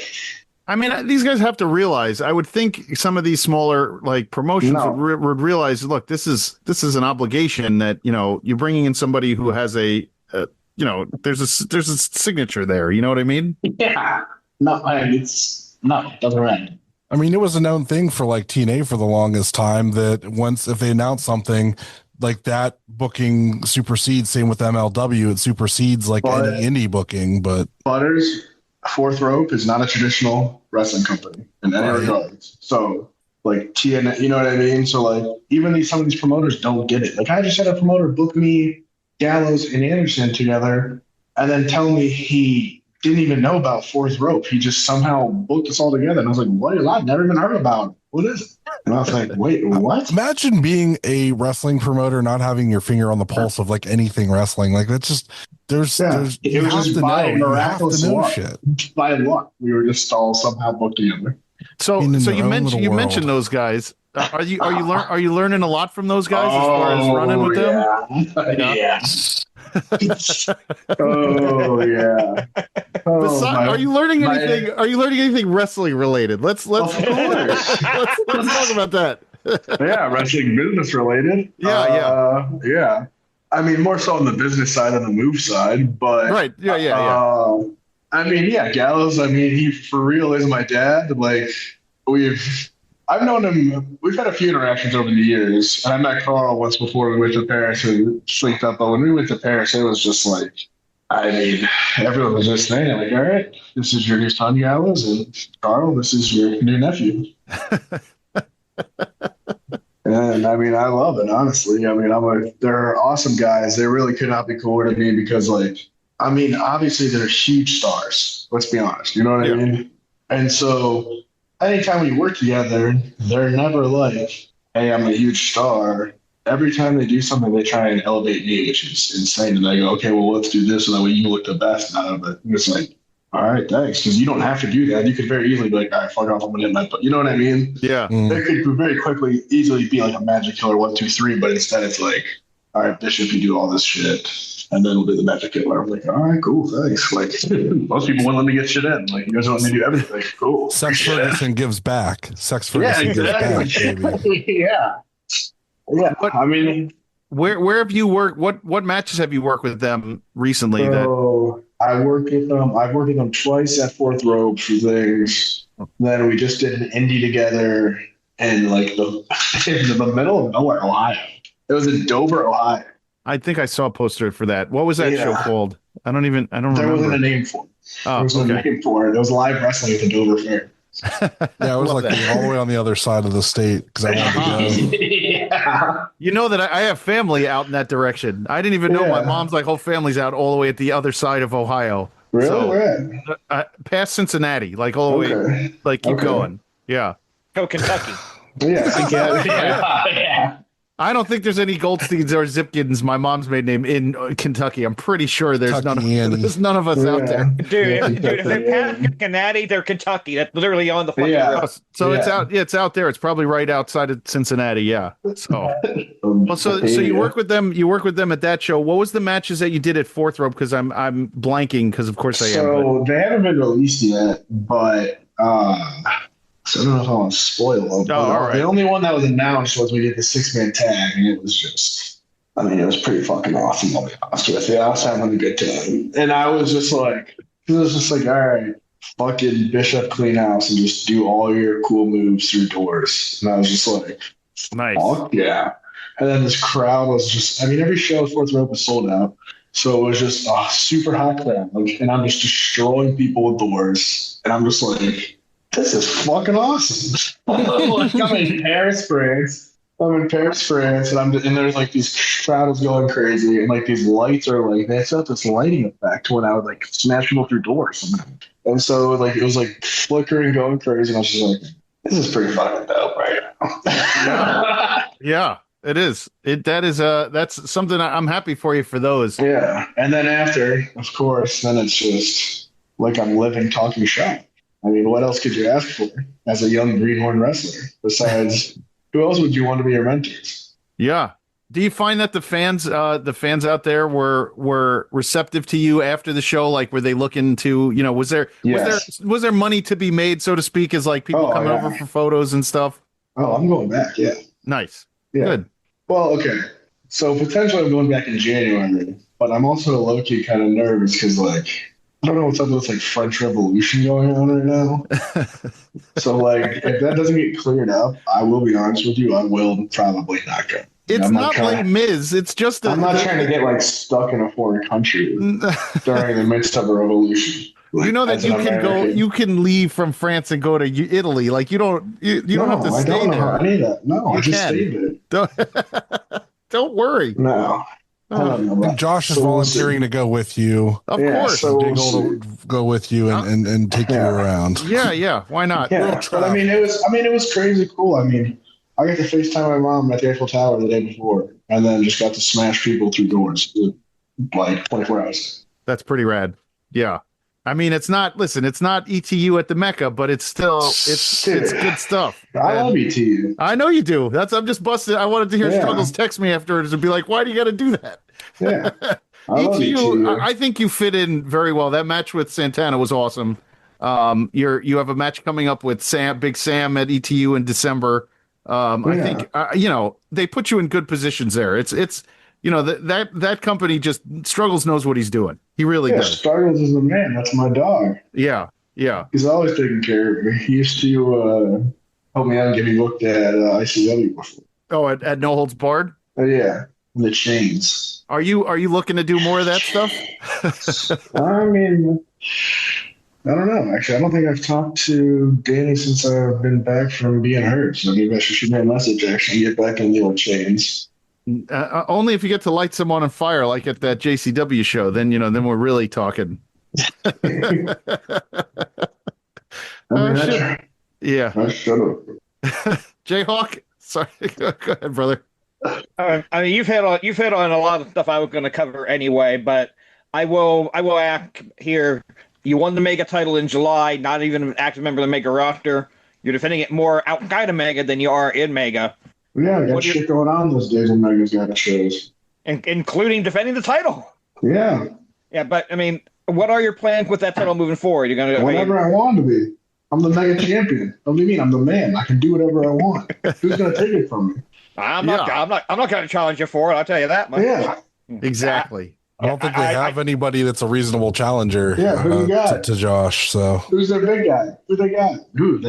[SPEAKER 3] I mean, these guys have to realize. I would think some of these smaller promotions would realize. Look, this is an obligation that you're bringing in somebody who has there's a signature there. You know what I mean?
[SPEAKER 5] Yeah. No, it doesn't end.
[SPEAKER 2] I mean, it was a known thing for TNA for the longest time that if they announce something like that, booking supersedes. Same with MLW, it supersedes any indie booking. But
[SPEAKER 5] Butters. Fourth Rope is not a traditional wrestling company in any regards. So, TNA, you know what I mean? So, even some of these promoters don't get it. I just had a promoter book me Gallows and Anderson together and then tell me he didn't even know about Fourth Rope. He just somehow booked us all together. And I was like, what? I've never even heard about it. What is it? And I was like, wait, what?
[SPEAKER 2] Imagine being a wrestling promoter, not having your finger on the pulse of anything wrestling. That's just, there's
[SPEAKER 5] it was just by miraculous luck. By luck, we were just all somehow booked together.
[SPEAKER 3] So you mentioned those guys. Are you learning a lot from those guys as far as running with them?
[SPEAKER 5] Yeah. Oh yeah.
[SPEAKER 3] Are you learning anything? Are you learning anything wrestling related? Let's talk about that.
[SPEAKER 5] Yeah, wrestling business related.
[SPEAKER 3] Yeah.
[SPEAKER 5] I mean, more so on the business side than the move side, but
[SPEAKER 3] right. Yeah.
[SPEAKER 5] I mean, Gallows. I mean, he for real is my dad. I've known him. We've had a few interactions over the years, and I met Carl once before we went to Paris and slept up. But when we went to Paris, it was just everyone was just saying, all right, this is your new son, Gallows, and Carl, this is your new nephew. And I mean, I love it, honestly. I mean, they're awesome guys. They really could not be cooler to me because, obviously they're huge stars. Let's be honest. You know what I mean? And so anytime we work together, they're never like, hey, I'm a huge star. Every time they do something, they try and elevate me, which is insane. And they go, okay, well, let's do this so that way you look the best out of it. And it's like, all right, thanks. Because you don't have to do that. You could very easily be like, all right, fuck off, I'm going to hit my butt. You know what I mean?
[SPEAKER 3] Yeah.
[SPEAKER 5] It could very easily be like a Magic Killer 1, 2, 3, but instead it's like, all right, Bishop, you do all this shit. And then we'll do the Magic Killer. I'm like, all right, cool, thanks. Most people wouldn't let me get shit in. You guys don't let me do everything. Cool.
[SPEAKER 2] Sex Ferguson gives back. Sex Ferguson gives back, baby.
[SPEAKER 5] Yeah. I mean,
[SPEAKER 3] where have you worked? What matches have you worked with them recently?
[SPEAKER 5] I worked with them. I've worked with them twice at Fourth Rope for things. Then we just did an indie together in the middle of nowhere, Ohio. It was in Dover, Ohio.
[SPEAKER 3] I think I saw a poster for that. What was that show called? I don't remember.
[SPEAKER 5] There wasn't a name for it. There was a name for it. It was live wrestling at the Dover Fair.
[SPEAKER 2] Yeah, it was all the way on the other side of the state because I wanted to go.
[SPEAKER 5] Yeah.
[SPEAKER 3] You know that I have family out in that direction. I didn't even know my mom's whole family's out all the way at the other side of Ohio.
[SPEAKER 5] Really?
[SPEAKER 3] So, past Cincinnati, all the way. Keep going. Yeah.
[SPEAKER 4] Go Kentucky.
[SPEAKER 5] Yeah.
[SPEAKER 3] I don't think there's any Goldsteins or Zipkins, my mom's maiden name, in Kentucky. I'm pretty sure there's none of us out there.
[SPEAKER 4] Dude, if they're past Cincinnati, they're Kentucky. That's literally on the fucking road.
[SPEAKER 3] So it's out. Yeah, it's out there. It's probably right outside of Cincinnati. Yeah. So, well, so you work with them. You work with them at that show. What was the matches that you did at Fourth Rope? Because I'm blanking. Because of course I am.
[SPEAKER 5] So they haven't been released yet, but. So I don't know if I want to spoil them.
[SPEAKER 3] Right.
[SPEAKER 5] The only one that was announced was we did the 6-man tag, and it was just, it was pretty fucking awesome, I'll be honest with you. I was having a good time. And I was just like, all right, fucking Bishop clean house and just do all your cool moves through doors. And I was just like,
[SPEAKER 3] nice.
[SPEAKER 5] Fuck yeah. And then this crowd was just, every show Fourth Rope was sold out. So it was just a super hot crowd. And I'm just destroying people with doors. And I'm just like, this is fucking awesome. I'm in Paris, France. And there's like these crowds going crazy, and like these lights are like they set this lighting effect when I would like smash people through doors, and so like it was like flickering, going crazy, and I was just like, this is pretty fucking dope right now.
[SPEAKER 3] Yeah, it is. That's something I'm happy for you for those.
[SPEAKER 5] Yeah, and then after, of course, then it's just like I'm living, talking shop. What else could you ask for as a young greenhorn wrestler? Besides, who else would you want to be your mentors?
[SPEAKER 3] Yeah. Do you find that the fans out there were receptive to you after the show? Like, were they looking to, was there money to be made, so to speak, as like people coming over for photos and stuff?
[SPEAKER 5] Oh, I'm going back. Yeah.
[SPEAKER 3] Nice.
[SPEAKER 5] Yeah.
[SPEAKER 3] Good.
[SPEAKER 5] Well, okay. So potentially I'm going back in January, but I'm also low-key kind of nervous because I don't know what's up with this French Revolution going on right now. So if that doesn't get cleared up, I will be honest with you, I will probably not go.
[SPEAKER 3] It's not like Miz. It's just
[SPEAKER 5] I'm not trying to get stuck in a foreign country during the midst of a revolution.
[SPEAKER 3] You know that you can leave from France and go to Italy. You don't have to stay there. I don't know
[SPEAKER 5] any of that. No, I just stayed
[SPEAKER 3] there. Don't worry.
[SPEAKER 5] No.
[SPEAKER 2] And Josh is volunteering to go with you.
[SPEAKER 3] Of course.
[SPEAKER 2] So JGold will go with you and take you around.
[SPEAKER 3] Yeah. Why not?
[SPEAKER 5] Yeah. But it was crazy cool. I got to FaceTime my mom at the Eiffel Tower the day before, and then just got to smash people through doors 24 hours.
[SPEAKER 3] That's pretty rad. Yeah. It's not ETU at the Mecca, but it's still it's good stuff.
[SPEAKER 5] I love ETU.
[SPEAKER 3] I know you do. I'm just busted. I wanted to hear Struggles text me afterwards and be like, "Why do you got to do that?"
[SPEAKER 5] Yeah, ETU.
[SPEAKER 3] I think you fit in very well. That match with Santana was awesome. You have a match coming up with Big Sam at ETU in December. I think they put you in good positions there. It's that company just Struggles knows what he's doing. He really does.
[SPEAKER 5] Struggles is the man. That's my dog.
[SPEAKER 3] Yeah.
[SPEAKER 5] He's always taking care of me. He used to help me out and get me booked at ICW before.
[SPEAKER 3] Oh, at No Holds Barred?
[SPEAKER 5] Oh, yeah. The chains.
[SPEAKER 3] Are you looking to do more of that stuff?
[SPEAKER 5] I don't know. Actually, I don't think I've talked to Danny since I've been back from being hurt. So maybe I should shoot me a message actually get back in the old chains.
[SPEAKER 3] Only if you get to light someone on fire, like at that JCW show, then we're really talking. Yeah. JHawk, sorry, go ahead, brother.
[SPEAKER 4] You've hit on a lot of stuff I was going to cover anyway, but I will ask here. You won the Mega title in July, not even an active member of the Mega roster. You're defending it more outside of Mega than you are in Mega.
[SPEAKER 5] Yeah, I got shit going on those days when Mega's got shows.
[SPEAKER 4] Including defending the title.
[SPEAKER 5] Yeah.
[SPEAKER 4] Yeah, but what are your plans with that title moving forward? You're gonna
[SPEAKER 5] whatever I want to be. I'm the Mega champion. What do you mean? I'm the man. I can do whatever I want. Who's gonna take it from me?
[SPEAKER 4] I'm not gonna challenge you for it, I'll tell you that much.
[SPEAKER 5] Yeah.
[SPEAKER 3] Exactly.
[SPEAKER 2] I don't think they have anybody that's a reasonable challenger
[SPEAKER 5] who you got?
[SPEAKER 2] To Josh. So
[SPEAKER 5] who's their big guy? Who they got? Who'd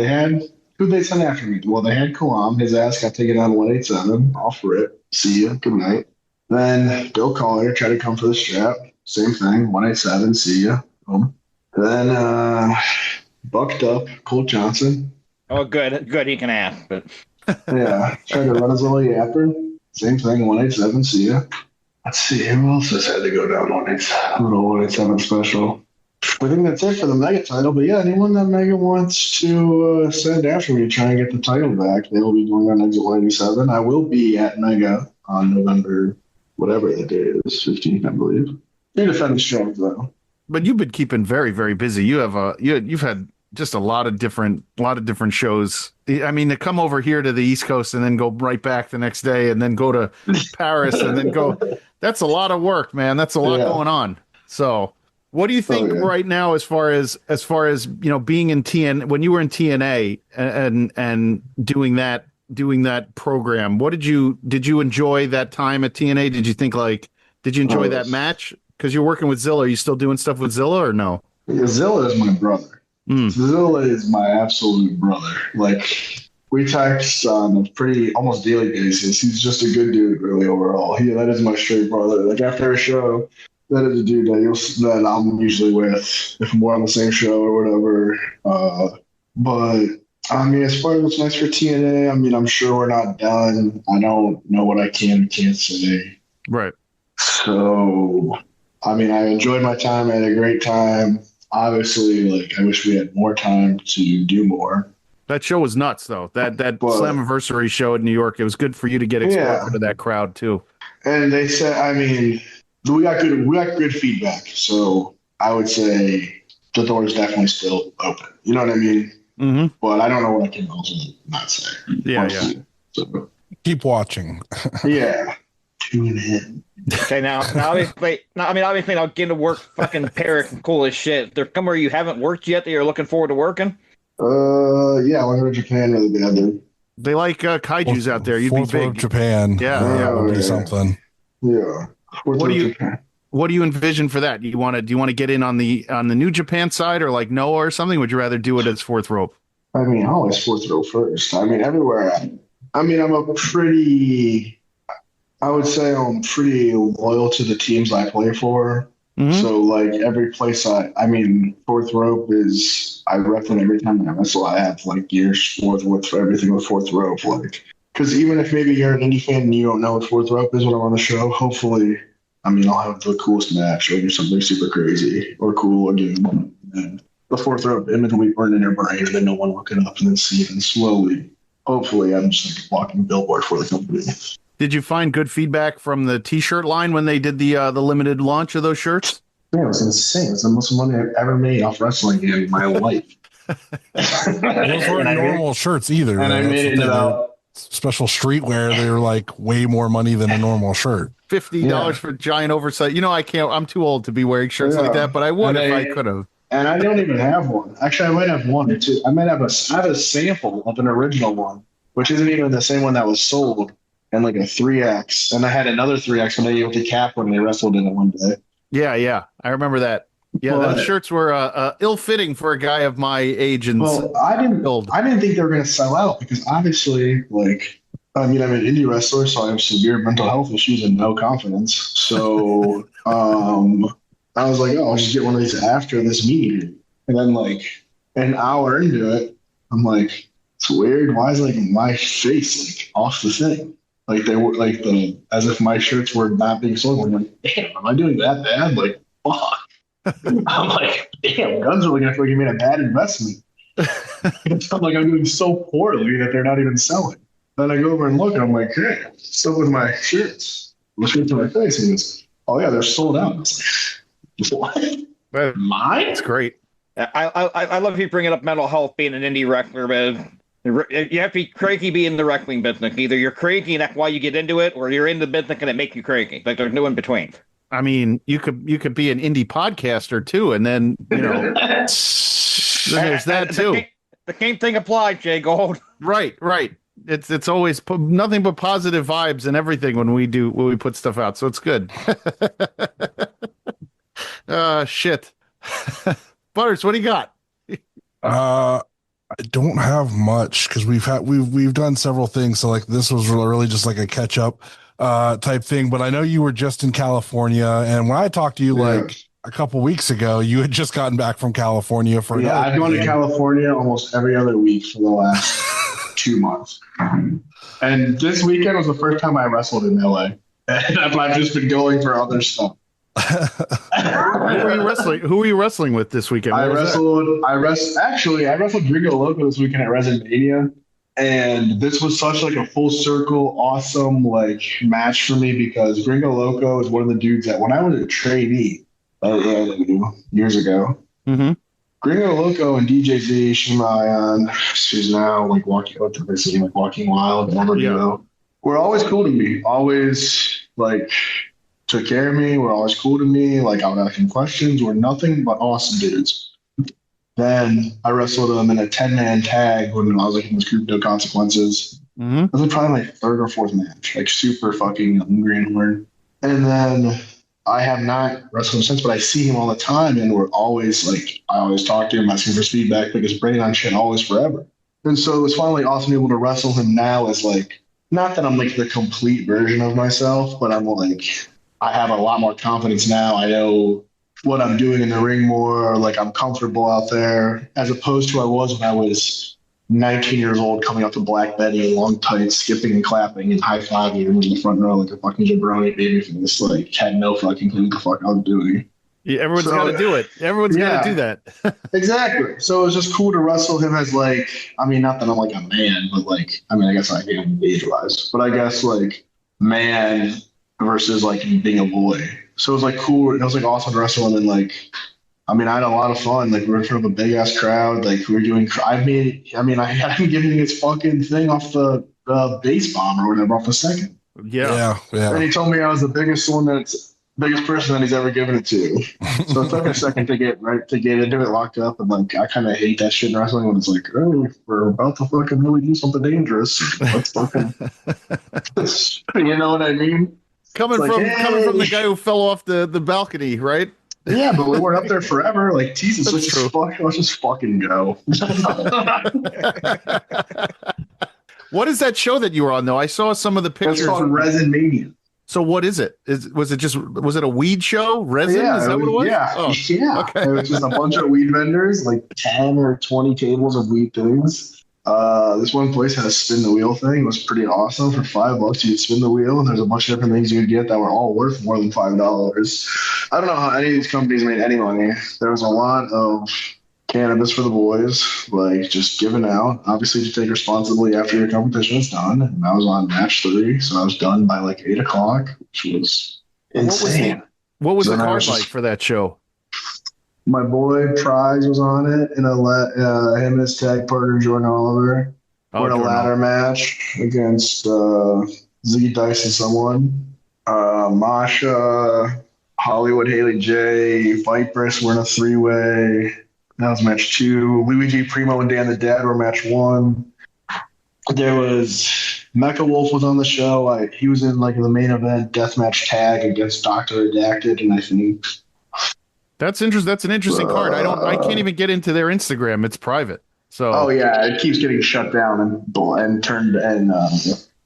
[SPEAKER 5] they send after me? Well, they had Kalam. His ass got taken down 187. Off rip. See ya. Good night. Then Bill Collier tried to come for the strap. Same thing. 187. See ya. Boom. Then bucked up Colt Johnson.
[SPEAKER 4] Oh, good. He can ask, but
[SPEAKER 5] yeah. Tried to run his little yapper. Same thing. 187. See ya. Let's see. Who else has had to go down 187? Little 187 special. I think that's it for the Mega title. But yeah, anyone that Mega wants to send after me to try and get the title back, they will be going on Exit 187. I will be at Mega on November, whatever the day is, 15th, I believe. You're defending strong though.
[SPEAKER 3] But you've been keeping very, very busy. You've had just a lot of different shows. I mean, to come over here to the East Coast and then go right back the next day and then go to Paris and then go. That's a lot of work, man. That's a lot going on. So, what do you think right now, as far as being in TN when you were in TNA and doing that program? What did you enjoy that time at TNA? Did you think did you enjoy that match? Because you're working with Zilla. Are you still doing stuff with Zilla or no?
[SPEAKER 5] Zilla is my brother. Zilla is my absolute brother. We text on a pretty almost daily basis. He's just a good dude, really, overall. That is my straight brother. After a show, that is a dude that I'm usually with if we're on the same show or whatever. But I mean, as far as what's nice for TNA, I mean, I'm sure we're not done. I don't know what I can and can't say.
[SPEAKER 3] Right.
[SPEAKER 5] So, I mean, I enjoyed my time. I had a great time. Obviously, I wish we had more time to do more.
[SPEAKER 3] That show was nuts, though. That Slammiversary show in New York, it was good for you to get exposure to that crowd, too.
[SPEAKER 5] And they said, I mean, we got good feedback. So I would say the door is definitely still open. You know what I mean?
[SPEAKER 3] Mm-hmm.
[SPEAKER 5] But I don't know what I can also not say.
[SPEAKER 3] Yeah.
[SPEAKER 5] So,
[SPEAKER 2] keep watching.
[SPEAKER 5] Yeah. Tune in.
[SPEAKER 4] Okay, now obviously, now getting to work fucking Paris and cool as shit. There come where you haven't worked yet that you're looking forward to working?
[SPEAKER 5] Yeah, I want to go to Japan really bad, dude.
[SPEAKER 3] They like kaijus out there. You'd be big.
[SPEAKER 2] Japan.
[SPEAKER 3] Yeah,
[SPEAKER 2] would be something.
[SPEAKER 5] Yeah.
[SPEAKER 3] What do you envision for that? Do you want to get in on the New Japan side or like Noah or something? Would you rather do it as fourth rope?
[SPEAKER 5] I mean, I always fourth rope first. I mean, everywhere. I would say I'm pretty loyal to the teams I play for. Mm-hmm. So, every place fourth rope is, I rep it every time I wrestle. I have, gears fourth rope for everything with fourth rope. Because even if maybe you're an indie fan and you don't know what fourth rope is when I'm on the show, hopefully, I'll have the coolest match or do something super crazy or cool again. And the fourth rope image will be burned in your brain and then no one will look it up and then see it. And slowly, hopefully, I'm just a walking billboard for the company.
[SPEAKER 3] Did you find good feedback from the T-shirt line when they did the limited launch of those shirts?
[SPEAKER 5] Yeah, it was insane. It's the most money I've ever made off wrestling in my life.
[SPEAKER 2] Those weren't normal shirts either.
[SPEAKER 5] And I made it about
[SPEAKER 2] special streetwear. They were way more money than a normal shirt.
[SPEAKER 3] $50 for giant oversight. I can't. I'm too old to be wearing shirts like that, but I would if I could have.
[SPEAKER 5] And I don't even have one. Actually, I might have one or two. I have a sample of an original one, which isn't even the same one that was sold. And a 3X. And I had another 3X when they went to Cap when they wrestled in it one day.
[SPEAKER 3] Yeah. I remember that. Yeah, those shirts were ill-fitting for a guy of my age. And
[SPEAKER 5] I didn't think they were going to sell out because obviously, I'm an indie wrestler, so I have severe mental health issues and no confidence. So I was I'll just get one of these after this meeting. And then an hour into it, I'm it's weird. Why is my face off the thing? They were as if my shirts were not being sold. I'm damn, am I doing that bad? Fuck. I'm damn, guns are looking like you made a bad investment. I'm doing so poorly that they're not even selling. Then I go over and look and I'm hey, still with my shirts. Look into my face and he goes, oh yeah, they're sold out. I was what? Mine?
[SPEAKER 3] It's great.
[SPEAKER 4] I love you bringing up mental health being an indie wrestler, but you have to be cranky be in the wrestling business. Either you're cranky and that's why you get into it, or you're in the business and it makes you cranky. There's no in between.
[SPEAKER 3] You could be an indie podcaster too, and then then there's that too.
[SPEAKER 4] The same thing applies, JGold.
[SPEAKER 3] Right. It's always nothing but positive vibes and everything when we put stuff out, so it's good. Shit. Butters, what do you got?
[SPEAKER 2] I don't have much because we've done several things. So this was really just a catch up type thing. But I know you were just in California, and when I talked to you a couple weeks ago, you had just gotten back from California for
[SPEAKER 5] I've gone to California almost every other week for the last 2 months. And this weekend was the first time I wrestled in LA, and I've just been going for other stuff.
[SPEAKER 3] Who were you wrestling with this weekend?
[SPEAKER 5] I wrestled Gringo Loco this weekend at WrestleMania. And this was such like a full circle, awesome like match for me because Gringo Loco is one of the dudes that when I was a trainee years ago, Gringo Loco and DJ Z, Shima Ion, she's now like Walking Wild, were always cool to me. Always like took care of me. Were always cool to me. Like I would ask them questions. Were nothing but awesome dudes. Then I wrestled them in a 10-man tag when I was like in this group, No Consequences. That was probably my third or fourth match, like super fucking greenhorn. And then I have not wrestled him since, but I see him all the time, and we're always like, I always talk to him, I see his feedback, pick his brain on shit, always forever. And so it was finally awesome able to wrestle him now as like, not that I'm like the complete version of myself, but I'm like, I have a lot more confidence now. I know what I'm doing in the ring more, like I'm comfortable out there, as opposed to I was when I was 19 years old, coming up to Black Betty in long tights, skipping and clapping and high-fiving in the front row like a fucking jabroni baby face, like had no fucking clue what the fuck I was doing.
[SPEAKER 3] Yeah, everyone's got to do it. Everyone's got to do that.
[SPEAKER 5] Exactly. So it was just cool to wrestle him as like, I mean, not that I'm like a man, but like, I mean, I guess I am age-wise, but I guess like man versus like being a boy. So it was like cool. It was like awesome to wrestle him, and like, I mean, I had a lot of fun. Like we were in front of a big ass crowd. Like we were doing. I had him giving his fucking thing off the base bomb or whatever off the second.
[SPEAKER 3] Yeah.
[SPEAKER 5] And he told me I was the biggest person that he's ever given it to. So it took a second to get into it, locked up, and like I kind of hate that shit in wrestling when it's like, oh, we're about to fucking really do something dangerous. Let's fucking, you know what I mean?
[SPEAKER 3] Coming from the guy who fell off the balcony, right?
[SPEAKER 5] Yeah, but we weren't up there forever. Like, Jesus, let's just fucking go.
[SPEAKER 3] What is that show that you were on, though? I saw some of the pictures.
[SPEAKER 5] It's called Resin Mania.
[SPEAKER 3] So what is it? Was it a weed show? Resin?
[SPEAKER 5] Yeah,
[SPEAKER 3] is that what it was?
[SPEAKER 5] Yeah.
[SPEAKER 3] Oh,
[SPEAKER 5] yeah.
[SPEAKER 3] Okay.
[SPEAKER 5] It was just a bunch of weed vendors, like 10 or 20 tables of weed things. This one place had a spin the wheel thing. It was pretty awesome. For $5, you'd spin the wheel, and there's a bunch of different things you'd get that were all worth more than $5. I don't know how any of these companies made any money. There was a lot of cannabis for the boys, like just given out. Obviously, to take responsibly after your competition is done. And I was on match 3, so I was done by like 8 o'clock, which was insane.
[SPEAKER 3] What was the card like for that show?
[SPEAKER 5] My boy Prize was on it, and him and his tag partner Jordan Oliver were in a ladder match against Ziggy Dice and someone. Masha, Hollywood Haley J, Viperous were in a 3-way. That was match 2. Luigi Primo and Dan the Dad were match 1. There was Mecha Wolf was on the show. He was in like the main event deathmatch tag against Dr. Redacted, and I think.
[SPEAKER 3] That's interesting. That's an interesting card. I can't even get into their Instagram. It's private. So.
[SPEAKER 5] Oh yeah, it keeps getting shut down and turned and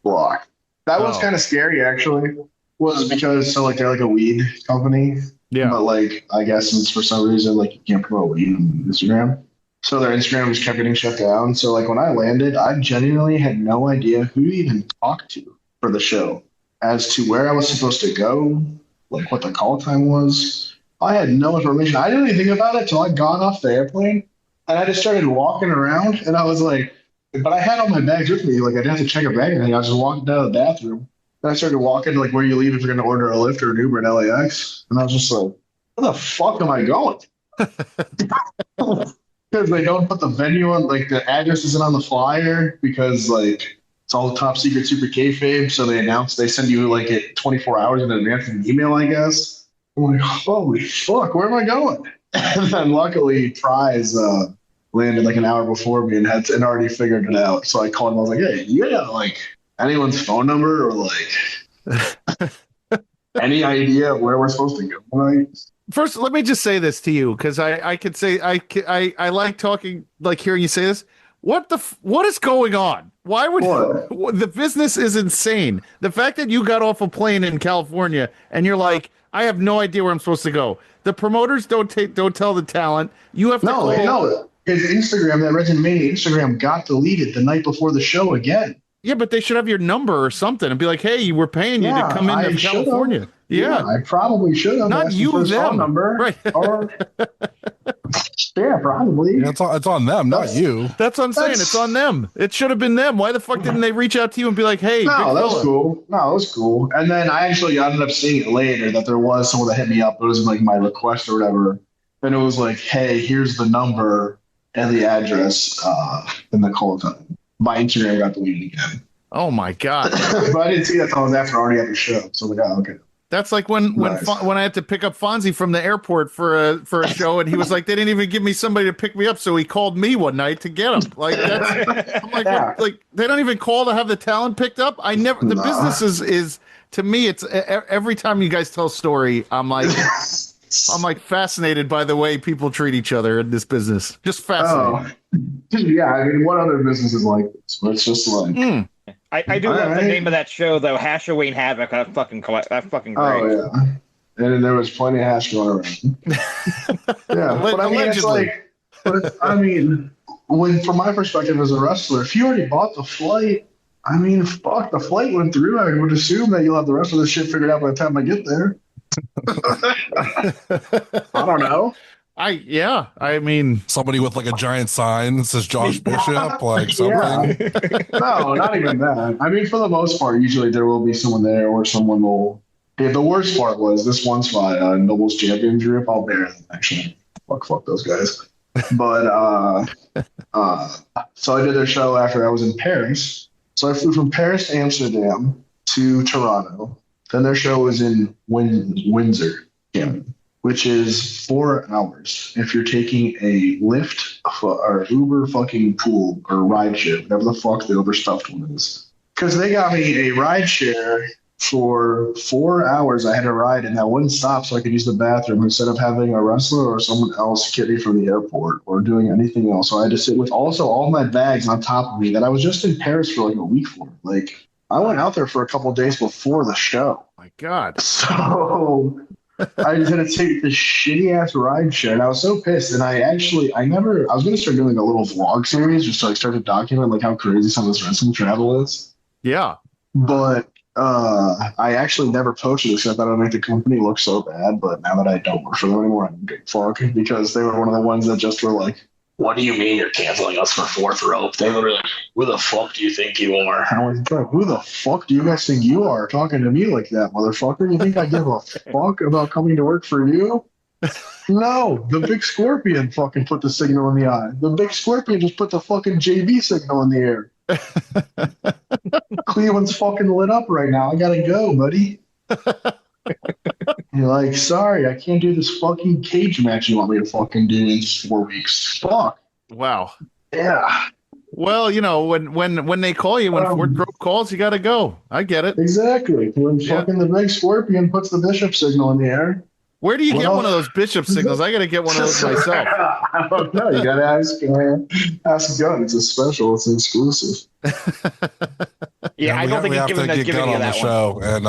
[SPEAKER 5] blocked. That was kind of scary actually. Was because they're like a weed company. Yeah. But like I guess it's for some reason like you can't promote weed on Instagram. So their Instagram just kept getting shut down. So like when I landed, I genuinely had no idea who to even talk to for the show, as to where I was supposed to go, like what the call time was. I had no information. I didn't even think about it till I got off the airplane, and I just started walking around, and I was like, but I had all my bags with me. Like I didn't have to check a bag or anything. I was just walking down to the bathroom. And I started walking like where you leave if you're going to order a Lyft or an Uber in LAX. And I was just like, where the fuck am I going? Because they don't put the venue on, like the address isn't on the flyer because like it's all top secret, super kayfabe. So they send you like it 24 hours in advance of an email, I guess. I'm like, holy fuck, where am I going? And then luckily Prize landed like an hour before me and already figured it out. So I called him. I was like, hey, you got like anyone's phone number or like any idea where we're supposed to go? Right?
[SPEAKER 3] First, let me just say this to you because I could say I like talking, like hearing you say this. What is going on? Why would the business is insane? The fact that you got off a plane in California and you're like, I have no idea where I'm supposed to go. The promoters don't tell the talent. You have to
[SPEAKER 5] no. His Instagram, that WrestleMania Instagram, got deleted the night before the show again.
[SPEAKER 3] Yeah, but they should have your number or something and be like, "Hey, we're paying you to come into California."
[SPEAKER 5] Yeah, I probably should have.
[SPEAKER 3] Not you, them.
[SPEAKER 5] Phone number,
[SPEAKER 3] right?
[SPEAKER 5] Or yeah, probably.
[SPEAKER 2] Yeah, it's on them, not you.
[SPEAKER 3] That's what I'm saying. It's on them. It should have been them. Why the fuck didn't they reach out to you and be like, "Hey,
[SPEAKER 5] no, that was cool. No, it was cool." And then I actually ended up seeing it later that there was someone that hit me up. It was like my request or whatever, and it was like, "Hey, here's the number and the address." And the call time. My Instagram got deleted again.
[SPEAKER 3] Oh my god!
[SPEAKER 5] But I didn't see that until I was after already at the show. So like, oh, okay.
[SPEAKER 3] That's like when I had to pick up Fonzie from the airport for a show, and he was like, they didn't even give me somebody to pick me up, so he called me one night to get him. Like that's, I'm like,
[SPEAKER 5] Yeah.
[SPEAKER 3] like they don't even call to have the talent picked up. I never. The business is to me. It's every time you guys tell a story, I'm like fascinated by the way people treat each other in this business. Just fascinating.
[SPEAKER 5] Yeah, I mean, what other business is like this? But it's just like.
[SPEAKER 4] I do love the name of that show though, Hashaway Havoc. That's fucking great.
[SPEAKER 5] Oh yeah, and there was plenty of hash going around. Yeah, but I mean, it's like, I mean, from my perspective as a wrestler, if you already bought the flight, I mean, fuck, the flight went through. I would assume that you'll have the rest of the shit figured out by the time I get there. I don't know.
[SPEAKER 3] I mean,
[SPEAKER 2] somebody with like a giant sign that says Josh Bishop, like something.
[SPEAKER 5] Yeah. No, not even that. I mean, for the most part, usually there will be someone there or someone will. Yeah, the worst part was this one spot, Nobles Champion group. I'll bear them actually. Fuck those guys. But so I did their show after I was in Paris. So I flew from Paris to Amsterdam to Toronto. Then their show was in Windsor, Canada, which is 4 hours if you're taking a Lyft or Uber fucking pool or rideshare, whatever the fuck the overstuffed one is. Because they got me a rideshare for 4 hours. I had to ride and that wouldn't stop so I could use the bathroom instead of having a wrestler or someone else get me from the airport or doing anything else. So I had to sit with also all my bags on top of me that I was just in Paris for like a week for. Like I went out there for a couple of days before the show.
[SPEAKER 3] My God.
[SPEAKER 5] So I just had to take this shitty ass ride share, and I was so pissed. And I was going to start doing like a little vlog series just to like start to document like how crazy some of this wrestling travel is.
[SPEAKER 3] Yeah.
[SPEAKER 5] But I actually never posted this because I thought it would make the company look so bad. But now that I don't work for them anymore, I'm getting fucked because they were one of the ones that just were like, "What do you mean you're canceling us for Fourth Rope?" They were like, "Who the fuck do you think you are?" I was like, "Who the fuck do you guys think you are talking to me like that, motherfucker? You think I give a fuck about coming to work for you?" No, the big scorpion fucking put the signal in the eye. The big scorpion just put the fucking JV signal in the air. Cleveland's fucking lit up right now. I gotta go, buddy. You're like, sorry, I can't do this fucking cage match you want me to fucking do in 4 weeks. Fuck.
[SPEAKER 3] Wow.
[SPEAKER 5] Yeah.
[SPEAKER 3] Well, you know, when they call you, when Fort Grove calls, you got to go. I get it.
[SPEAKER 5] Exactly. When fucking the big scorpion puts the bishop signal in the air.
[SPEAKER 3] Where do you get one of those bishop signals? I got to get one of those myself.
[SPEAKER 5] I don't know. You got to ask Gunn. It's a special. It's exclusive.
[SPEAKER 4] Yeah, I don't think he's giving
[SPEAKER 2] Gunn
[SPEAKER 4] you
[SPEAKER 2] on
[SPEAKER 4] that
[SPEAKER 2] the show, and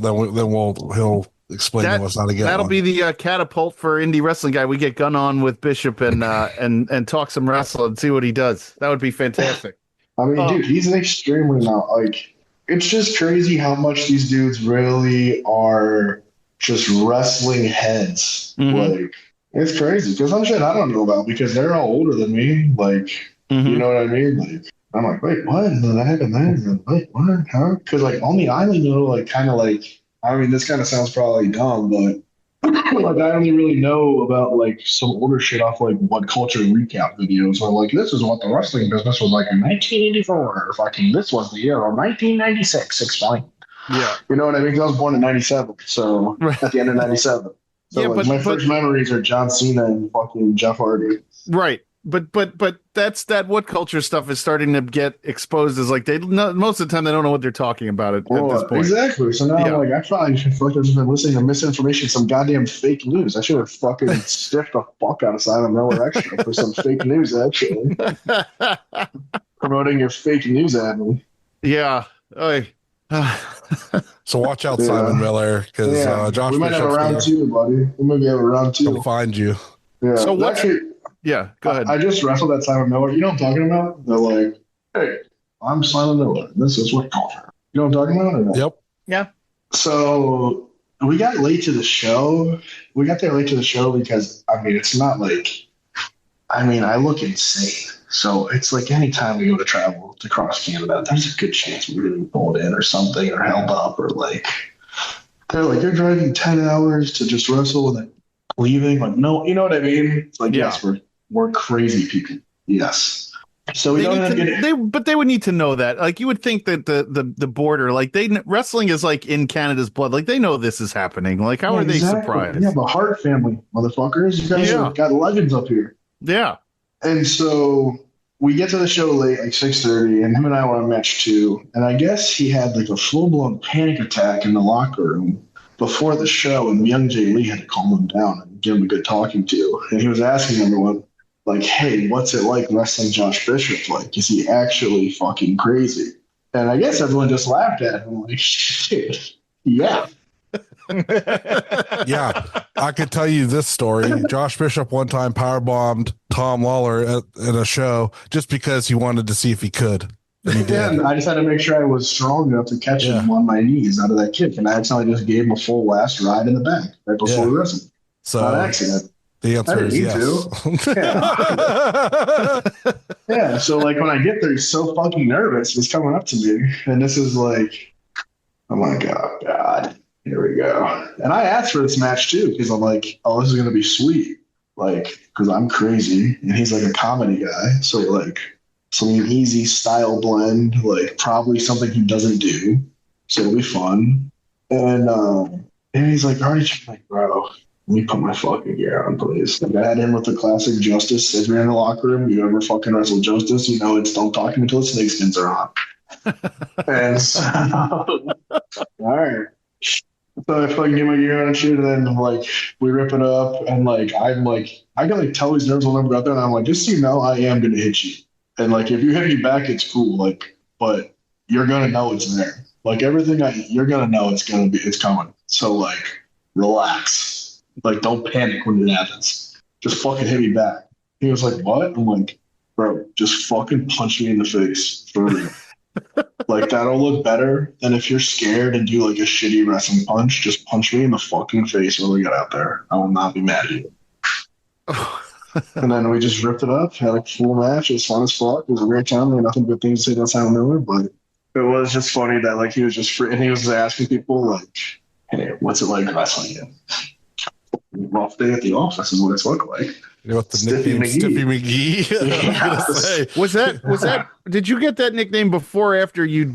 [SPEAKER 2] then he'll explain to us how to get
[SPEAKER 3] that'll
[SPEAKER 2] one.
[SPEAKER 3] be the catapult for indie wrestling guy. We get Gunn on with Bishop and talk some wrestling and see what he does. That would be fantastic.
[SPEAKER 5] I mean, dude, he's an extremely like. It's just crazy how much these dudes really are just wrestling heads.
[SPEAKER 3] Mm-hmm.
[SPEAKER 5] Like, it's crazy because some shit I don't know about because they're all older than me. Like, you know what I mean? Like, I'm like, wait, what? And then that happened then. Wait, what? Huh? Because like on the island, you know, like kind of like. I mean, this kind of sounds probably dumb, but like I only really know about like some older shit off like What Culture recap videos where like this is what the wrestling business was like in 1984 or fucking this was the year of 1996 explained.
[SPEAKER 3] Yeah.
[SPEAKER 5] You know what I mean? Because I was born in 97, so at the end of 97. So
[SPEAKER 3] yeah,
[SPEAKER 5] like, my first memories are John Cena and fucking Jeff Hardy.
[SPEAKER 3] Right. But that's that What Culture stuff is starting to get exposed as like most of the time they don't know what they're talking about at this point.
[SPEAKER 5] Exactly. So now I'm like, I probably feel like I've just been listening to misinformation, some goddamn fake news. I should have fucking stiffed the fuck out of Simon Miller Extra for some fake news actually. Promoting your fake news ad me.
[SPEAKER 3] Yeah.
[SPEAKER 2] So watch out, Simon Miller, because Josh
[SPEAKER 5] we might have a round
[SPEAKER 2] here.
[SPEAKER 5] 2, buddy. We maybe have a round 2.
[SPEAKER 2] He'll find you.
[SPEAKER 5] Yeah.
[SPEAKER 3] So what?
[SPEAKER 5] Actually,
[SPEAKER 3] Yeah, go ahead.
[SPEAKER 5] I just wrestled that Simon Miller. You know what I'm talking about? They're like, hey, I'm Simon Miller. This is what culture. You know what I'm talking about? Or no?
[SPEAKER 2] Yep.
[SPEAKER 4] Yeah.
[SPEAKER 5] So we got late to the show. We got there late to the show because, I mean, it's not like, I mean, I look insane. So it's like anytime we go to travel to cross Canada, there's a good chance we're going to be pulled in or something or held up or like, they're like, you're driving 10 hours to just wrestle and then leaving. Like, no, you know what I mean? It's like, yes, we're crazy people. Yes. So we
[SPEAKER 3] but they would need to know that. Like, you would think that the border, like wrestling is like in Canada's blood. Like, they know this is happening. Like, how are they surprised?
[SPEAKER 5] Yeah, the Hart family, motherfuckers. You guys have got legends up here.
[SPEAKER 3] Yeah.
[SPEAKER 5] And so we get to the show late, like 6:30, and him and I were on match 2. And I guess he had like a full-blown panic attack in the locker room before the show, and young Jay Lee had to calm him down and give him a good talking to. And he was asking everyone, like, hey, what's it like wrestling Josh Bishop? Like, is he actually fucking crazy? And I guess everyone just laughed at him. Like, shit, yeah.
[SPEAKER 2] Yeah, I could tell you this story. Josh Bishop one time powerbombed Tom Lawler at a show just because he wanted to see if he could. And he did.
[SPEAKER 5] I just had to make sure I was strong enough to catch him on my knees out of that kick. And I accidentally just gave him a full last ride in the back right before we wrestled.
[SPEAKER 2] So,
[SPEAKER 5] by accident.
[SPEAKER 2] The answer is yes.
[SPEAKER 5] Yeah. So like when I get there, he's so fucking nervous. He's coming up to me, and this is like, I'm like, oh God, here we go. And I asked for this match too because I'm like, oh, this is gonna be sweet, like because I'm crazy and he's like a comedy guy, so like some easy style blend, like probably something he doesn't do, so it'll be fun. And he's like, all right, I'm like, bro. Let me put my fucking gear on, please. Like, I had him with the classic Justice. If you're in the locker room, you ever fucking wrestle Justice, you know it's don't talk to me until the snakeskins are on. And so, all right. So I fucking get my gear on and shit, and then like we rip it up, and like I'm like I can like tell he's nervous whenever I go out there, and I'm like, just so you know, I am gonna hit you, and like if you hit me back, it's cool, like, but you're gonna know it's there. Like everything you're gonna know it's coming. So like relax. Like, don't panic when it happens. Just fucking hit me back. He was like, what? I'm like, bro, just fucking punch me in the face. For real. Like, that'll look better than if you're scared and do, like, a shitty wrestling punch. Just punch me in the fucking face when we get out there. I will not be mad at you. And then we just ripped it up. Had a full match. It was fun as fuck. It was a great time. There nothing but things to say about Simon Miller, but it was just funny that, like, he was just free. And he was asking people, like, hey, what's it like wrestling you? Rough day at the office is what it's looked like.
[SPEAKER 2] You know what the nickname Stiffy McGee?
[SPEAKER 3] Was that? Did you get that nickname before or after you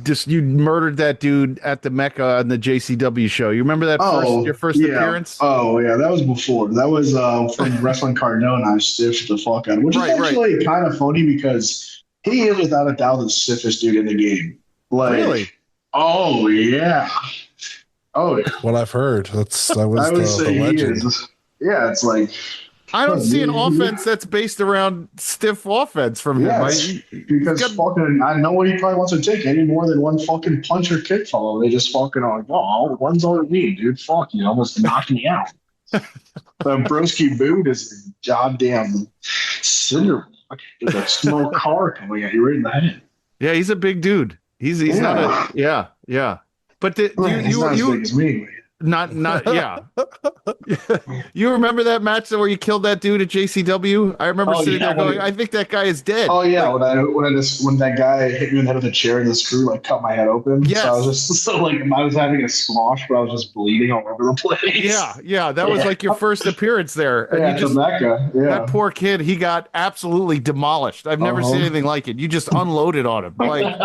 [SPEAKER 3] murdered that dude at the Mecca on the JCW show? You remember that your first appearance?
[SPEAKER 5] Oh yeah, that was before. That was from Wrestling Cardone. I stiffed the fuck out of him, which is actually kind of funny because he is without a doubt the stiffest dude in the game. Like, really? Oh yeah. Oh yeah.
[SPEAKER 2] What I've heard. I would say the legend.
[SPEAKER 5] He is. Yeah, it's like
[SPEAKER 3] I don't see an offense that's based around stiff offense from him.
[SPEAKER 5] Because fucking, I know what he probably wants to take any more than one fucking punch or kick follow. They just fucking are like, oh, one's all you need, dude. Fuck, you almost knocked me out. The broski boot is a goddamn cinder block. There's a small car coming at you right in the head.
[SPEAKER 3] Yeah, he's a big dude. He's not a But
[SPEAKER 5] he's not as big as me.
[SPEAKER 3] Not You remember that match where you killed that dude at JCW? I remember sitting there going, I think that guy is dead.
[SPEAKER 5] Oh yeah, when that guy hit me in the head with a chair and the screw like cut my head open. Yes. So I was just I was having a squash, but I was just bleeding all over the place.
[SPEAKER 3] Yeah. That was like your first appearance there. And that poor kid, he got absolutely demolished. I've never seen anything like it. You just unloaded on him. Like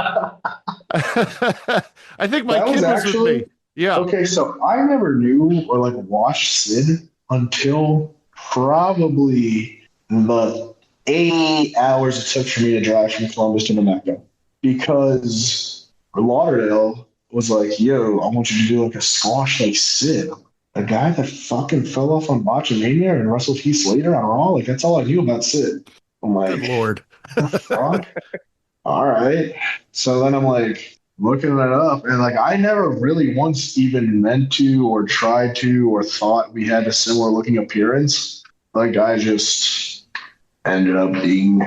[SPEAKER 3] I think my kid was with me. Yeah.
[SPEAKER 5] Okay, so I never knew or like watched Sid until probably the 8 hours it took for me to drive from Columbus to Mecca, because Lauderdale was like, "Yo, I want you to do like a squash like Sid, a guy that fucking fell off on Botchamania and wrestled Heath Slater on Raw. Like that's all I knew about Sid." I'm like,
[SPEAKER 3] good Lord.
[SPEAKER 5] Fuck. All right. So then I'm like, looking it up, and like I never really once even meant to or tried to or thought we had a similar looking appearance. Like I just ended up being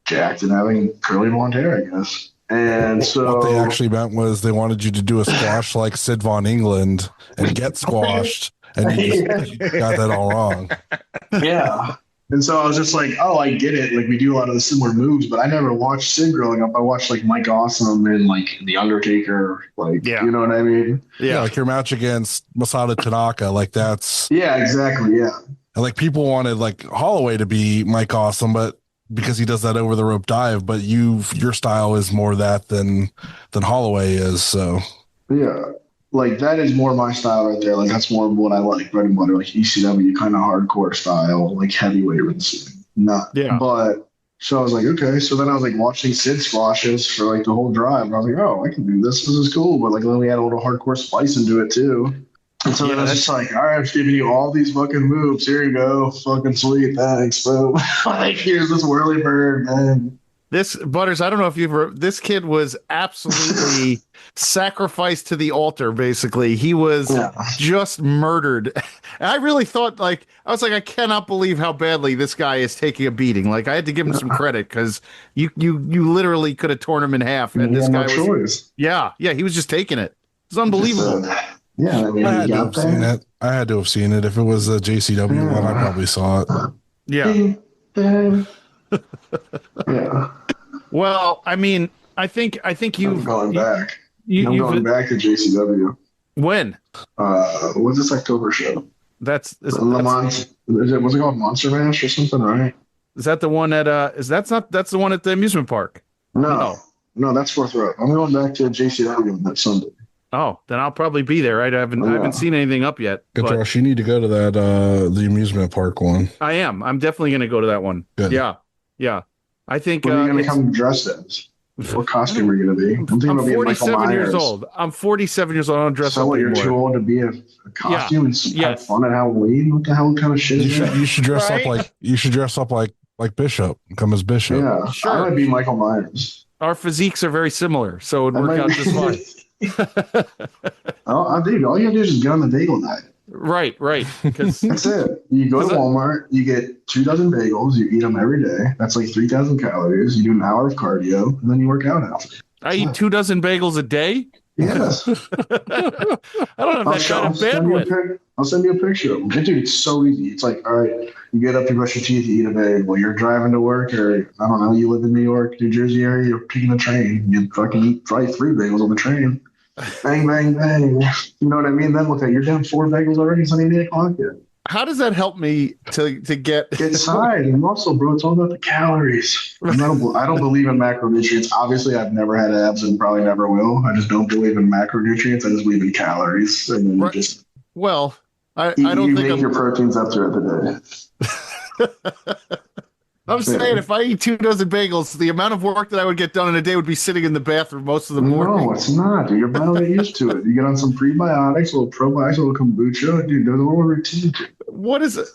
[SPEAKER 5] jacked and having curly blonde hair, I guess. And so
[SPEAKER 2] what they actually meant was they wanted you to do a squash like Sid Von England and get squashed, and you just got that all wrong.
[SPEAKER 5] Yeah. And so I was just like, oh, I get it. Like, we do a lot of the similar moves, but I never watched Sid growing up. I watched like Mike Awesome and like The Undertaker. Like, you know what I mean?
[SPEAKER 2] Yeah, like your match against Masato Tanaka. Like, that's.
[SPEAKER 5] Yeah, exactly. Yeah.
[SPEAKER 2] And like people wanted like Holloway to be Mike Awesome, but because he does that over the rope dive, but your style is more that than Holloway is. So
[SPEAKER 5] yeah, like that is more my style right there. Like that's more of what I like, bread and butter, like ECW kind of hardcore style, like heavyweight wrestling. But so I was like, okay. So then I was like watching Sid squashes for like the whole drive, and I was like, oh, I can do this. This is cool. But like then we had a little hardcore spice into it too. And so then I was just like, all right, I'm just giving you all these fucking moves. Here you go. Fucking sweet. Thanks. Boom. Like, here's this whirly bird, man.
[SPEAKER 3] This, Butters, I don't know if this kid was absolutely sacrificed to the altar, basically. He was just murdered. And I really thought, I was like, I cannot believe how badly this guy is taking a beating. Like, I had to give him some credit because you literally could have torn him in half. And this guy was. Yeah, he was just taking it. It's unbelievable.
[SPEAKER 5] Yeah,
[SPEAKER 2] I had to have seen it. I had to have seen it. If it was a JCW one, I probably saw it.
[SPEAKER 3] Yeah.
[SPEAKER 5] Yeah.
[SPEAKER 3] Well, I mean, I think you've.
[SPEAKER 5] I'm going back. I'm going back to JCW.
[SPEAKER 3] When?
[SPEAKER 5] What's this October show?
[SPEAKER 3] Was it
[SPEAKER 5] called Monster Mash or something, right?
[SPEAKER 3] Is that the one at that's the one at the amusement park?
[SPEAKER 5] No, that's Fourth Row. I'm going back to JCW on that Sunday.
[SPEAKER 3] Oh, then I'll probably be there. Right? I haven't seen anything up yet.
[SPEAKER 2] Good, Josh. You need to go to that the amusement park one.
[SPEAKER 3] I am. I'm definitely going to go to that one.
[SPEAKER 2] Good.
[SPEAKER 3] Yeah. I think.
[SPEAKER 5] What are you going to come dressed as? What costume are you going to be?
[SPEAKER 3] I'm 47 years old. I'm 47 years old. I don't dress up anymore.
[SPEAKER 5] You're too old to be a costume and have fun at Halloween? What the hell kind of shit is that?
[SPEAKER 2] You should dress up like Bishop. Come as Bishop.
[SPEAKER 5] Yeah, sure. I would be Michael Myers.
[SPEAKER 3] Our physiques are very similar, so it would work out just fine.
[SPEAKER 5] Dude, all you have to do is just get on the bagel diet.
[SPEAKER 3] Right.
[SPEAKER 5] That's it. You go to Walmart, you get 24 bagels, you eat them every day. That's like 3,000 calories. You do an hour of cardio, and then you work out after.
[SPEAKER 3] I eat 24 bagels a day?
[SPEAKER 5] Yes.
[SPEAKER 3] I don't have that kind of bandwidth.
[SPEAKER 5] I'll send you a picture of them. Dude, it's so easy. It's like, all right, you get up, you brush your teeth, you eat a bagel. You're driving to work, or I don't know, you live in New York, New Jersey area, you're taking a train. You fucking eat probably 3 bagels on the train. Bang, bang, bang. You know what I mean? Then look at you're down 4 bagels already. It's not even 8 o'clock yet.
[SPEAKER 3] How does that help me to get
[SPEAKER 5] tired and muscle, bro? It's all about the calories. I don't believe in macronutrients. Obviously, I've never had abs and probably never will. I just don't believe in macronutrients. I just believe in calories. And then you just
[SPEAKER 3] I don't think
[SPEAKER 5] make your proteins up throughout the day.
[SPEAKER 3] I'm saying if I eat 24 bagels, the amount of work that I would get done in a day would be sitting in the bathroom most of the morning.
[SPEAKER 5] No, it's not, dude. Your body will get used to it. You get on some prebiotics, a little probiotics, a little kombucha. Dude, there's a little routine to it.
[SPEAKER 3] What is it?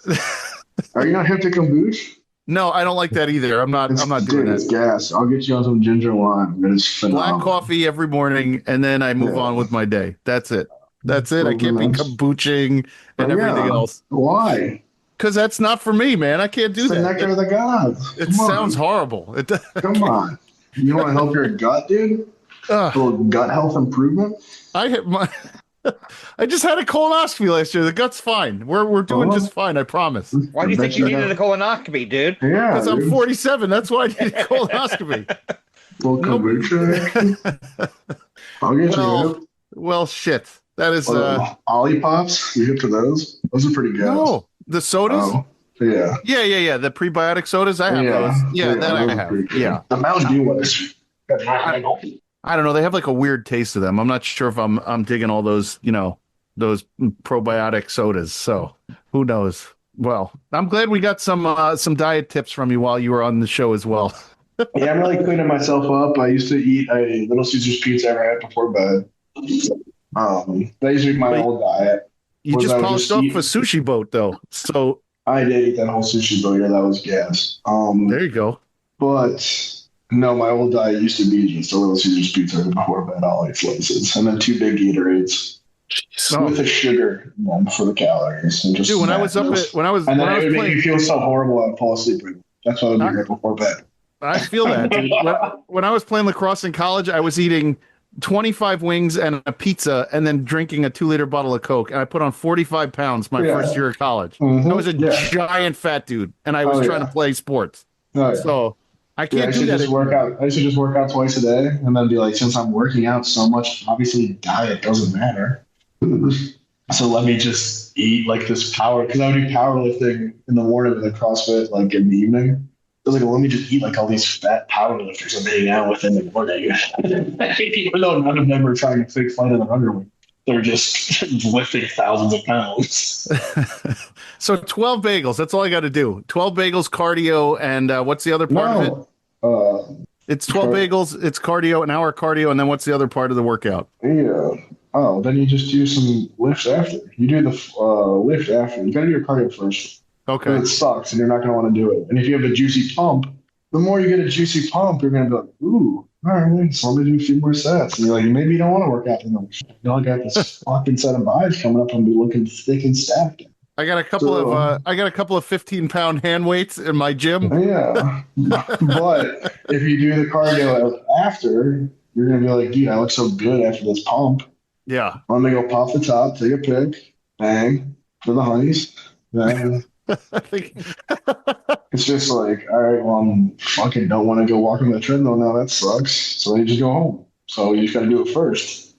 [SPEAKER 5] Are you not hip to kombucha?
[SPEAKER 3] No, I don't like that either. I'm not doing that.
[SPEAKER 5] It's gas. I'll get you on some ginger lime. It's phenomenal.
[SPEAKER 3] Black coffee every morning, and then I move on with my day. That's it. I can't be kombuching and everything else.
[SPEAKER 5] Why?
[SPEAKER 3] Because that's not for me, man. I can't do that.
[SPEAKER 5] The nectar of the gods.
[SPEAKER 3] It sounds horrible.
[SPEAKER 5] Come on. You want to help your gut, dude? A little gut health improvement?
[SPEAKER 3] I just had a colonoscopy last year. The gut's fine. We're doing just fine, I promise.
[SPEAKER 4] Why do you think you needed a colonoscopy, dude?
[SPEAKER 5] Yeah.
[SPEAKER 3] Because I'm 47. That's why I need a colonoscopy.
[SPEAKER 5] Little kombucha. I'll get you.
[SPEAKER 3] Well, shit. That is
[SPEAKER 5] Ollie-Pops. You hip to those? Those are pretty good.
[SPEAKER 3] No. The sodas?
[SPEAKER 5] Oh, yeah.
[SPEAKER 3] Yeah. The prebiotic sodas, I have those. Yeah, that I have. Yeah.
[SPEAKER 5] The Mountain Dew ones.
[SPEAKER 3] I don't know. They have like a weird taste to them. I'm not sure if I'm digging all those, those probiotic sodas. So who knows? Well, I'm glad we got some diet tips from you while you were on the show as well.
[SPEAKER 5] Yeah, I'm really cleaning myself up. I used to eat a Little Caesars pizza every night before bed. That used to be my old diet.
[SPEAKER 3] You just polished off a sushi boat, though. So
[SPEAKER 5] I did eat that whole sushi boat. Yeah, that was gas.
[SPEAKER 3] There you go.
[SPEAKER 5] But no, my old diet used to be just a Little Caesars pizza before bed, all 8 slices, and then 2 big Gatorades with the sugar for the calories. And just
[SPEAKER 3] when I was
[SPEAKER 5] make me feel so horrible, I'd fall asleep. That's what I would do right before bed.
[SPEAKER 3] I feel that, dude. When I was playing lacrosse in college, I was eating 25 wings and a pizza and then drinking a 2-liter bottle of Coke. And I put on 45 pounds my first year of college. I was a giant fat dude, and I was trying to play sports. So I can't do that.
[SPEAKER 5] I used to just work out twice a day and then be like, since I'm working out so much, obviously diet doesn't matter. So let me just eat like this power, because I would do powerlifting in the morning and then CrossFit like in the evening. I was like, well, let me just eat like all these fat powerlifters I'm hanging out with in the morning. People know none of them are trying to fake fight in the underwear. They're just lifting thousands of pounds.
[SPEAKER 3] So 12 bagels. That's all I got to do. 12 bagels, cardio, and what's the other part of it? It's 12 bagels, it's cardio, an hour cardio, and then what's the other part of the workout?
[SPEAKER 5] Yeah. Oh, then you just do some lifts after. You do the lift after. You got to do your cardio first.
[SPEAKER 3] Okay.
[SPEAKER 5] It sucks, and you're not going to want to do it. And if you have a juicy pump, the more you get a juicy pump, you're going to be like, ooh, all right, so let me do a few more sets. And you're like, maybe you don't want to work out. You know, I got this fucking set of buys coming up and be looking thick and stacked.
[SPEAKER 3] I got a couple of 15-pound hand weights in my gym.
[SPEAKER 5] Yeah, but if you do the cardio after, you're going to be like, dude, I look so good after this pump.
[SPEAKER 3] Yeah.
[SPEAKER 5] I'm going to go pop the top, take a pic, bang, for the honeys. Bang. It's just like, all right, well, I'm fucking don't want to go walk on the treadmill now. That sucks. So then you just go home. So you just got to do it first.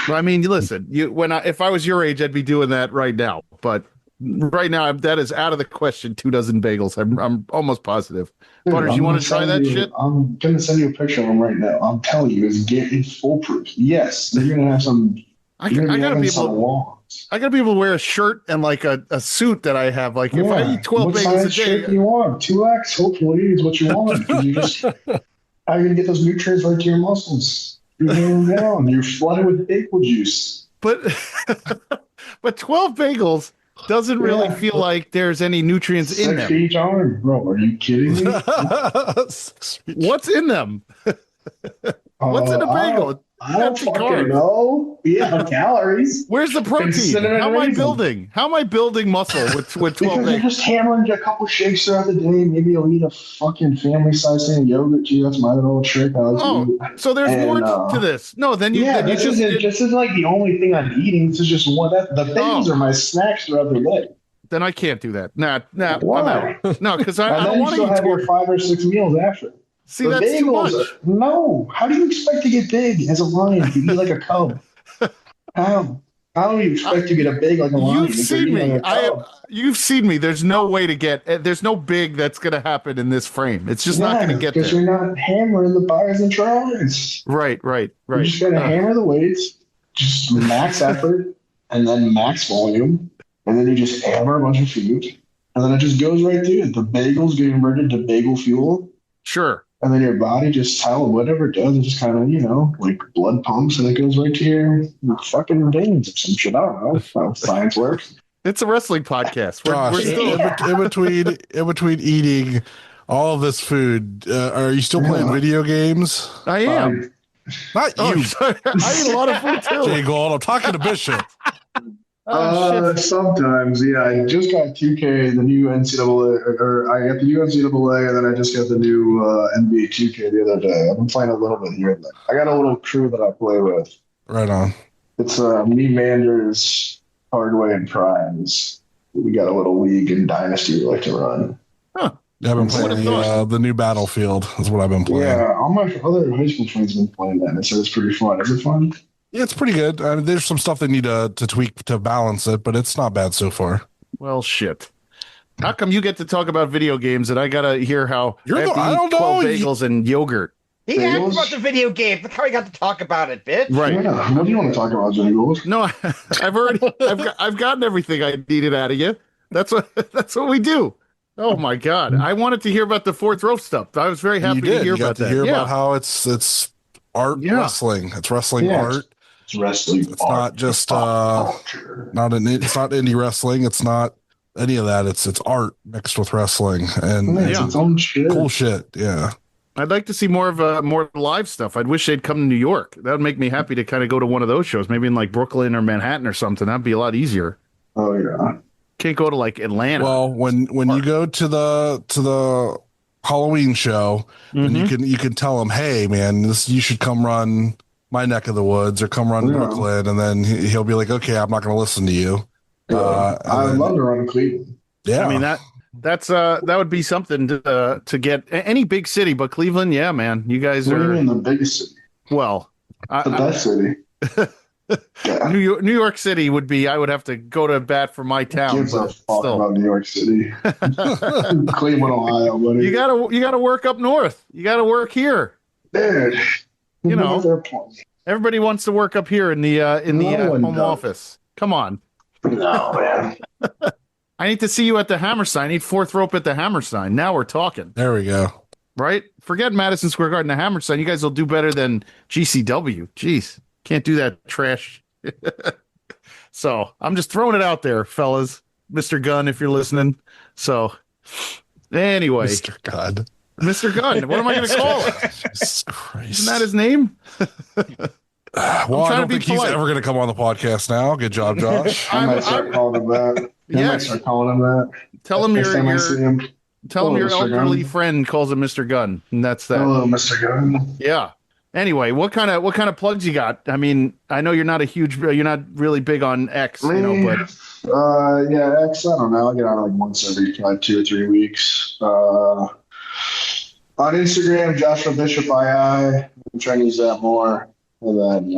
[SPEAKER 3] Well, I mean, listen, if I was your age, I'd be doing that right now. But right now, that is out of the question. 24 bagels. I'm almost positive. Dude, Butters, you want to try that shit?
[SPEAKER 5] I'm going to send you a picture of them right now. I'm telling you, it's foolproof. Yes, you're going to have some. I gotta
[SPEAKER 3] be able to wear a shirt and like a suit that I have. Like if I eat 12 bagels a day,
[SPEAKER 5] shirt you want 2X. Hopefully, is what you want. How are you gonna get those nutrients right to your muscles? You're going down. You're flooded with bagel juice.
[SPEAKER 3] But 12 bagels doesn't really feel like there's any nutrients in them.
[SPEAKER 5] 6 each arm, bro. Are you kidding me?
[SPEAKER 3] What's in them? What's in a bagel?
[SPEAKER 5] I don't fucking know. Yeah, calories.
[SPEAKER 3] Where's the protein? How am I building muscle with 12
[SPEAKER 5] because you're just hammering a couple shakes throughout the day. Maybe you'll eat a fucking family-sized thing of yogurt. Gee, that's my little trick.
[SPEAKER 3] So there's more to this. No, then you.
[SPEAKER 5] Yeah, this isn't like the only thing I'm eating. This is just one. The bagels are my snacks throughout the day.
[SPEAKER 3] Then I can't do that. Nah,
[SPEAKER 5] why?
[SPEAKER 3] I'm out. No, because I don't want to eat.
[SPEAKER 5] Have your 5 or 6 meals after.
[SPEAKER 3] See, that's bagels, too much.
[SPEAKER 5] No. How do you expect to get big as a lion if you eat like a cub? How do you expect to get a big like a lion?
[SPEAKER 3] You've seen me. You've seen me. There's no way to get. There's no big that's going to happen in this frame. It's just not going to get there.
[SPEAKER 5] Because you're not hammering the bars and tries.
[SPEAKER 3] Right.
[SPEAKER 5] You just got to hammer the weights, just max effort, and then max volume, and then you just hammer a bunch of food, and then it just goes right through it. The bagels get converted to bagel fuel.
[SPEAKER 3] Sure.
[SPEAKER 5] And then your body just whatever it does, it just kind of, like blood pumps and it goes right to your fucking veins or some shit. I don't know how science works.
[SPEAKER 3] It's a wrestling podcast.
[SPEAKER 2] We're still in between eating all of this food. Are you still playing video games?
[SPEAKER 3] I am.
[SPEAKER 2] Not you.
[SPEAKER 3] I eat a lot of food too.
[SPEAKER 2] JGold, I'm talking to Bishop.
[SPEAKER 5] Sometimes, yeah. I just got 2K, the new NCAA, or I got the new NCAA, and then I just got the new NBA 2K the other day. I've been playing a little bit here and there. I got a little crew that I play with.
[SPEAKER 2] Right on.
[SPEAKER 5] It's me, Manders, Hardway, and Primes. We got a little league and dynasty we like to run.
[SPEAKER 2] Huh. Yeah, I've been playing the new Battlefield. Is what I've been playing.
[SPEAKER 5] Yeah, all my other high school friends have been playing that, and so it's pretty fun. Is it fun?
[SPEAKER 2] Yeah, it's pretty good. I mean, there's some stuff they need to tweak to balance it, but it's not bad so far.
[SPEAKER 3] Well, shit. How come you get to talk about video games and I gotta hear how
[SPEAKER 2] I don't know.
[SPEAKER 3] 12 bagels and yogurt?
[SPEAKER 4] He asked about the video game. Look how he got to talk about it, bitch.
[SPEAKER 3] Right.
[SPEAKER 5] Yeah. What do you want to talk about, JGold?
[SPEAKER 3] No, I've gotten everything I needed out of you. That's what we do. Oh my God. I wanted to hear about the fourth row stuff. I was very happy to hear about that.
[SPEAKER 2] About how it's art wrestling. It's wrestling art.
[SPEAKER 5] It's wrestling.
[SPEAKER 2] It's not just it's not indie wrestling. It's not any of that. It's art mixed with wrestling and
[SPEAKER 5] it's its own shit.
[SPEAKER 2] Cool shit. Yeah.
[SPEAKER 3] I'd like to see more live stuff. I'd wish they'd come to New York. That would make me happy to kind of go to one of those shows, maybe in like Brooklyn or Manhattan or something. That'd be a lot easier.
[SPEAKER 5] Oh yeah.
[SPEAKER 3] Can't go to like Atlanta.
[SPEAKER 2] Well, when you go to the Halloween show, and you can tell him, hey man, you should come run my neck of the woods or come run Brooklyn, and then he'll be like, okay, I'm not going to listen to you.
[SPEAKER 5] I'd love to run Cleveland.
[SPEAKER 2] Yeah,
[SPEAKER 3] I mean that would be something to get any big city, but Cleveland, yeah, man, you guys are
[SPEAKER 5] in the biggest city.
[SPEAKER 3] Well,
[SPEAKER 5] the best city.
[SPEAKER 3] Yeah. New York City would be. I would have to go to bat for my town.
[SPEAKER 5] Gives a fuck about New York City, Cleveland, Ohio. Buddy.
[SPEAKER 3] You gotta work up north. You gotta work here,
[SPEAKER 5] dude.
[SPEAKER 3] You know, everybody wants to work up here in the home office. Come on.
[SPEAKER 5] No, man.
[SPEAKER 3] I need to see you at the Hammerstein. I need fourth rope at the Hammerstein. Now we're talking.
[SPEAKER 2] There we go.
[SPEAKER 3] Right? Forget Madison Square Garden, the Hammerstein. You guys will do better than GCW. Jeez. Can't do that trash. So I'm just throwing it out there, fellas. Mr. Gunn, if you're listening. So anyway.
[SPEAKER 2] Mr. Gunn.
[SPEAKER 3] Mr. Gunn. What am I going to call him?
[SPEAKER 2] Jesus Christ.
[SPEAKER 3] Isn't that his name?
[SPEAKER 2] Well, I don't think he's ever going to come on the podcast now. Good job, Josh.
[SPEAKER 5] I might start calling him that. I might start calling him that.
[SPEAKER 3] Tell him your elderly friend calls him Mr. Gunn, and that's that.
[SPEAKER 5] Hello, Mr. Gunn.
[SPEAKER 3] Yeah. Anyway, what kind of plugs you got? I mean, I know you're not really big on X, but
[SPEAKER 5] yeah, X. I don't know. I get on like once every 2 or 3 weeks. On Instagram, Joshua Bishop II. I'm trying to use that more. And then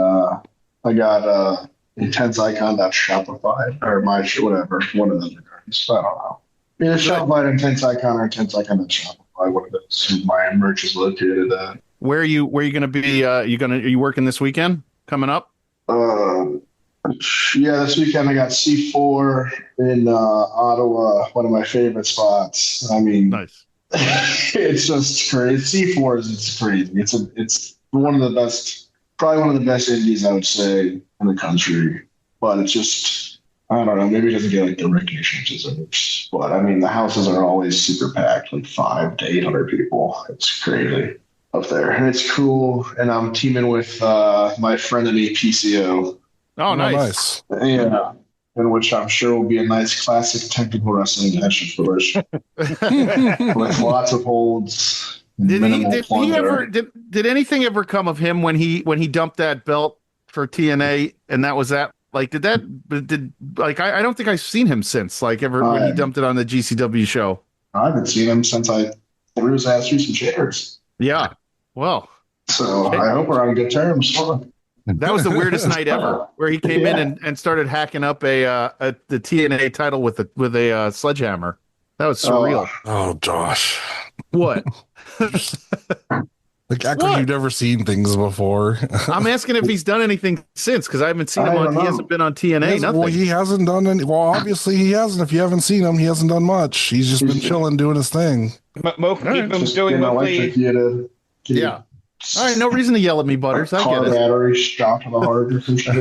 [SPEAKER 5] I got intenseicon.shopify or my whatever, one of the regards. I don't know. Either Shopify intenseicon or intenseicon.shopify. One of those. My merch is located at.
[SPEAKER 3] Where are you going to be? Are you working this weekend coming up?
[SPEAKER 5] Yeah, this weekend I got C4 in Ottawa, one of my favorite spots. I mean,
[SPEAKER 3] nice.
[SPEAKER 5] It's just crazy. C4 it's crazy. It's one of the best, probably one of the best indies I would say in the country. But it's just, I don't know, maybe it doesn't get like the recognition it deserves. But I mean, the houses are always super packed, like 500 to 800 people. It's crazy up there, and it's cool. And I'm teaming with my friend in PCO.
[SPEAKER 3] Oh, nice.
[SPEAKER 5] Yeah, in which I'm sure will be a nice classic technical wrestling match, of course, with lots of holds.
[SPEAKER 3] Did anything ever come of him when he dumped that belt for TNA, and that was that? Like, I don't think I've seen him since, like, ever when he dumped it on the GCW show.
[SPEAKER 5] I haven't seen him since I threw his ass through some chairs.
[SPEAKER 3] Yeah. Well,
[SPEAKER 5] so I hope we're on good terms.
[SPEAKER 3] That was the weirdest night ever, where he came in and started hacking up the TNA title with a sledgehammer. That was surreal.
[SPEAKER 2] Oh, Josh.
[SPEAKER 3] What?
[SPEAKER 2] Like, act like you've never seen things before.
[SPEAKER 3] I'm asking if he's done anything since, because I haven't seen him on. He hasn't been on TNA. Nothing.
[SPEAKER 2] Well, he hasn't done any. Well, obviously he hasn't. If you haven't seen him, he hasn't done much. He's just been chilling, doing his thing.
[SPEAKER 3] Yeah. All right, no reason to yell at me, Butters. I get it.
[SPEAKER 5] Battery shot to the heart or some shit.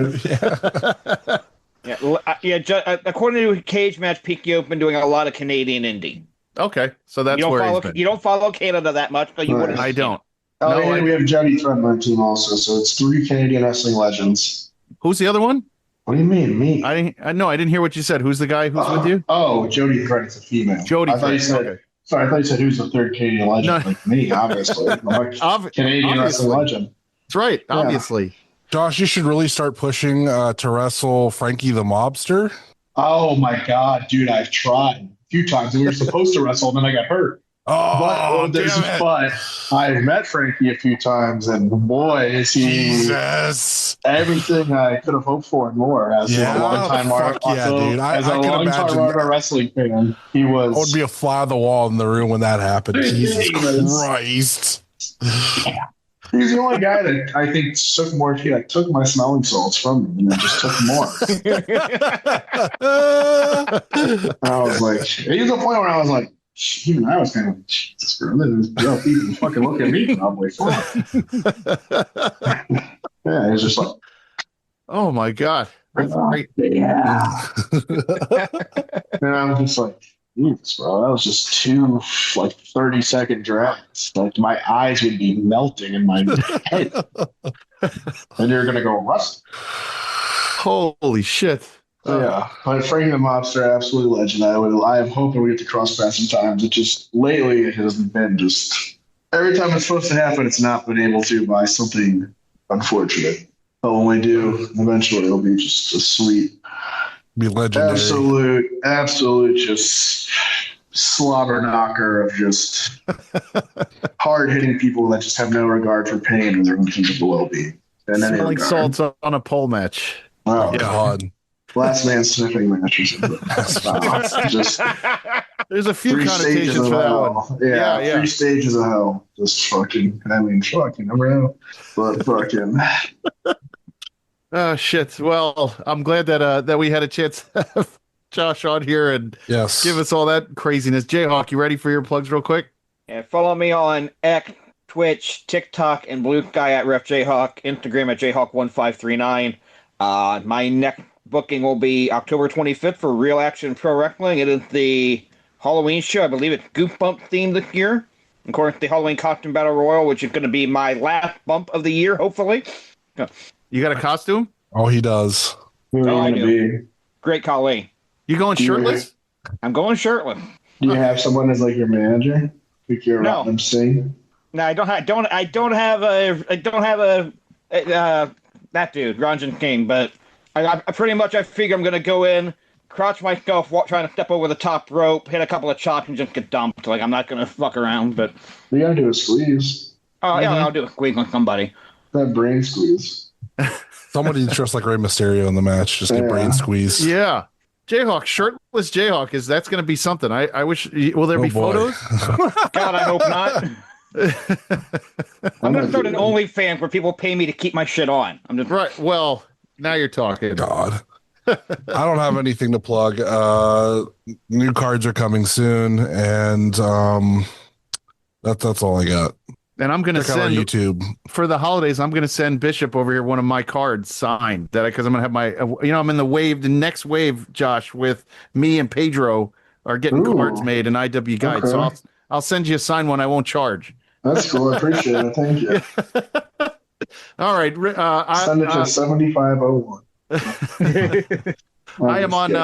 [SPEAKER 4] According to Cage Match, Picchio's been doing a lot of Canadian indie.
[SPEAKER 3] Okay, so that's where he's been.
[SPEAKER 4] You don't follow Canada that much, but you wouldn't.
[SPEAKER 3] I don't.
[SPEAKER 5] We have Jody Threat on our team also, so it's 3 Canadian wrestling legends.
[SPEAKER 3] Who's the other one?
[SPEAKER 5] What do you mean, me?
[SPEAKER 3] I didn't hear what you said. Who's the guy who's with you?
[SPEAKER 5] Oh, Jody Threat is a female.
[SPEAKER 3] Jody Threat. Okay.
[SPEAKER 5] Sorry, I thought you said who's the 3rd Canadian legend? No. Like me, obviously. I'm like Canadian wrestling legend.
[SPEAKER 3] That's right, obviously.
[SPEAKER 2] Josh, you should really start pushing to wrestle Frankie the Mobster.
[SPEAKER 5] Oh my God, dude, I've tried a few times. We were supposed to wrestle, and then I got hurt. But I've met Frankie a few times, and boy, is he everything I could have hoped for and more. As a long-time wrestling fan, he was.
[SPEAKER 2] I would be a fly on the wall in the room when that happened. Jesus Christ!
[SPEAKER 5] He's the only guy that I think took more. He took my smelling salts from me and then just took more. I was like, it was a point where I was like. Even I was kind of like, Jesus, bro, people fucking look at me probably. Yeah, it was just like,
[SPEAKER 3] oh my God.
[SPEAKER 5] Yeah. And I'm just like, Jesus, bro, that was just 2 30-second drags. Like my eyes would be melting in my head. And you're gonna go rust.
[SPEAKER 3] Holy shit.
[SPEAKER 5] Yeah, but Frank the Mobster, absolute legend. I am hoping we get to cross paths sometimes. It just lately it has been just every time it's supposed to happen, it's not been able to by something unfortunate. But when we do, eventually it'll be just a sweet,
[SPEAKER 2] be legendary,
[SPEAKER 5] absolute, just slobber knocker of just hard hitting people that just have no regard for pain or their own well being. And then
[SPEAKER 3] smelling salts on a pole match.
[SPEAKER 5] Oh
[SPEAKER 2] yeah. God.
[SPEAKER 5] Last man sniffing matches. Just
[SPEAKER 3] there's a few connotations for that one.
[SPEAKER 5] Yeah, 3 stages of hell. Just fucking. I mean, fucking. Never know, but fucking.
[SPEAKER 3] Oh shit! Well, I'm glad that we had a chance to have Josh on here and give us all that craziness. JHawk, you ready for your plugs, real quick?
[SPEAKER 4] Yeah, follow me on X, Twitch, TikTok, and Blue Sky at Ref JHawk. Instagram at JHawk1539. My next booking will be October 25th for Real Action Pro Wrestling. It is the Halloween show. I believe it's Goosebumps themed this year. Of course, the Halloween Costume Battle Royal, which is going to be my last bump of the year, hopefully.
[SPEAKER 3] You got a costume?
[SPEAKER 2] Oh, he does.
[SPEAKER 4] I do. Great Colleen.
[SPEAKER 3] You going shirtless?
[SPEAKER 4] I'm going shirtless.
[SPEAKER 5] Do you have someone as like your manager? Like you're around them sing?
[SPEAKER 4] No, I don't have that dude, Ranjan King, but I pretty much I figure I'm gonna go in, crouch myself, trying to step over the top rope, hit a couple of chops, and just get dumped. Like I'm not gonna fuck around, but
[SPEAKER 5] you gotta do a squeeze.
[SPEAKER 4] Oh yeah, I'll do a squeeze on somebody.
[SPEAKER 5] That brain squeeze.
[SPEAKER 2] Somebody dressed like Rey Mysterio in the match, just get brain squeezed.
[SPEAKER 3] Yeah. JHawk, shirtless JHawk, that's going to be something. I wish. Will there be photos?
[SPEAKER 4] God, I hope not. I'm going to start an OnlyFans where people pay me to keep my shit on. I'm just
[SPEAKER 3] right. Well, now you're talking.
[SPEAKER 2] God, I don't have anything to plug. New cards are coming soon, and that's all I got.
[SPEAKER 3] And I'm going to send
[SPEAKER 2] YouTube
[SPEAKER 3] for the holidays. I'm going to send Bishop over here one of my cards signed because I'm going to have my, I'm in the next wave, Josh, with me and Pedro are getting cards made in IW Guide. Okay. So I'll send you a signed one. I won't charge.
[SPEAKER 5] That's cool. I appreciate it. Thank you.
[SPEAKER 3] All right.
[SPEAKER 5] Send it to 7501.
[SPEAKER 3] I am on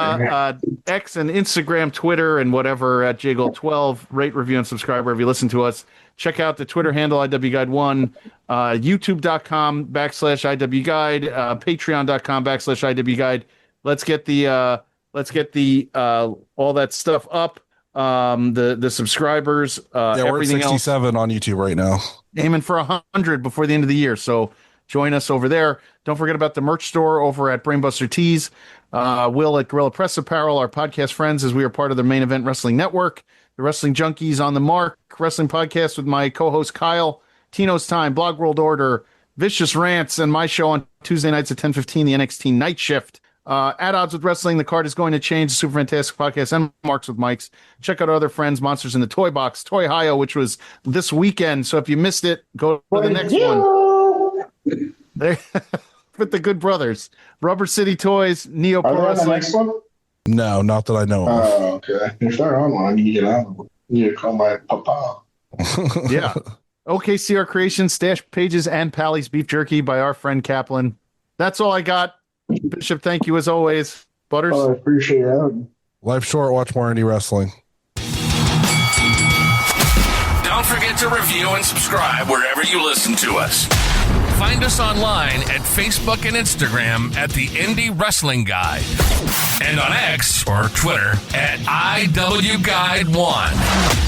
[SPEAKER 3] X and Instagram, Twitter, and whatever at JGold12. Rate, review, and subscribe wherever you listen to us. Check out the Twitter handle, IWGuide1, youtube.com/IWGuide, patreon.com/IWGuide. Let's get the all that stuff up. The subscribers,
[SPEAKER 2] we're at 67 on YouTube right now.
[SPEAKER 3] Aiming for 100 before the end of the year. So join us over there. Don't forget about the merch store over at Brainbuster Tees. Will at Gorilla Press Apparel, our podcast friends, as we are part of the Main Event Wrestling Network. The Wrestling Junkies on the Mark Wrestling Podcast with my co-host Kyle, Tino's Time, Blog World Order, Vicious Rants, and my show on Tuesday nights at 10:15, the NXT Night Shift. At Odds with Wrestling, the card is going to change. Super Fantastic Podcast and Marks with Mikes. Check out our other friends, Monsters in the Toy Box, Toyhio, which was this weekend. So if you missed it, go to the next one. There, with the Good Brothers, Rubber City Toys, Neo Pro Wrestling.
[SPEAKER 5] The next one?
[SPEAKER 2] No, not that I know of.
[SPEAKER 5] Oh, okay. If they're online, you get out of it. You call my papa.
[SPEAKER 3] Yeah. OKCR Creations, Stash Pages, and Pally's Beef Jerky by our friend Kaplan. That's all I got. Bishop, thank you as always. Butters.
[SPEAKER 5] Oh, I appreciate it.
[SPEAKER 2] Life short, watch more indie wrestling.
[SPEAKER 1] Don't forget to review and subscribe wherever you listen to us. Find us online at Facebook and Instagram at the Indie Wrestling Guide. And on X or Twitter at IWGuide1.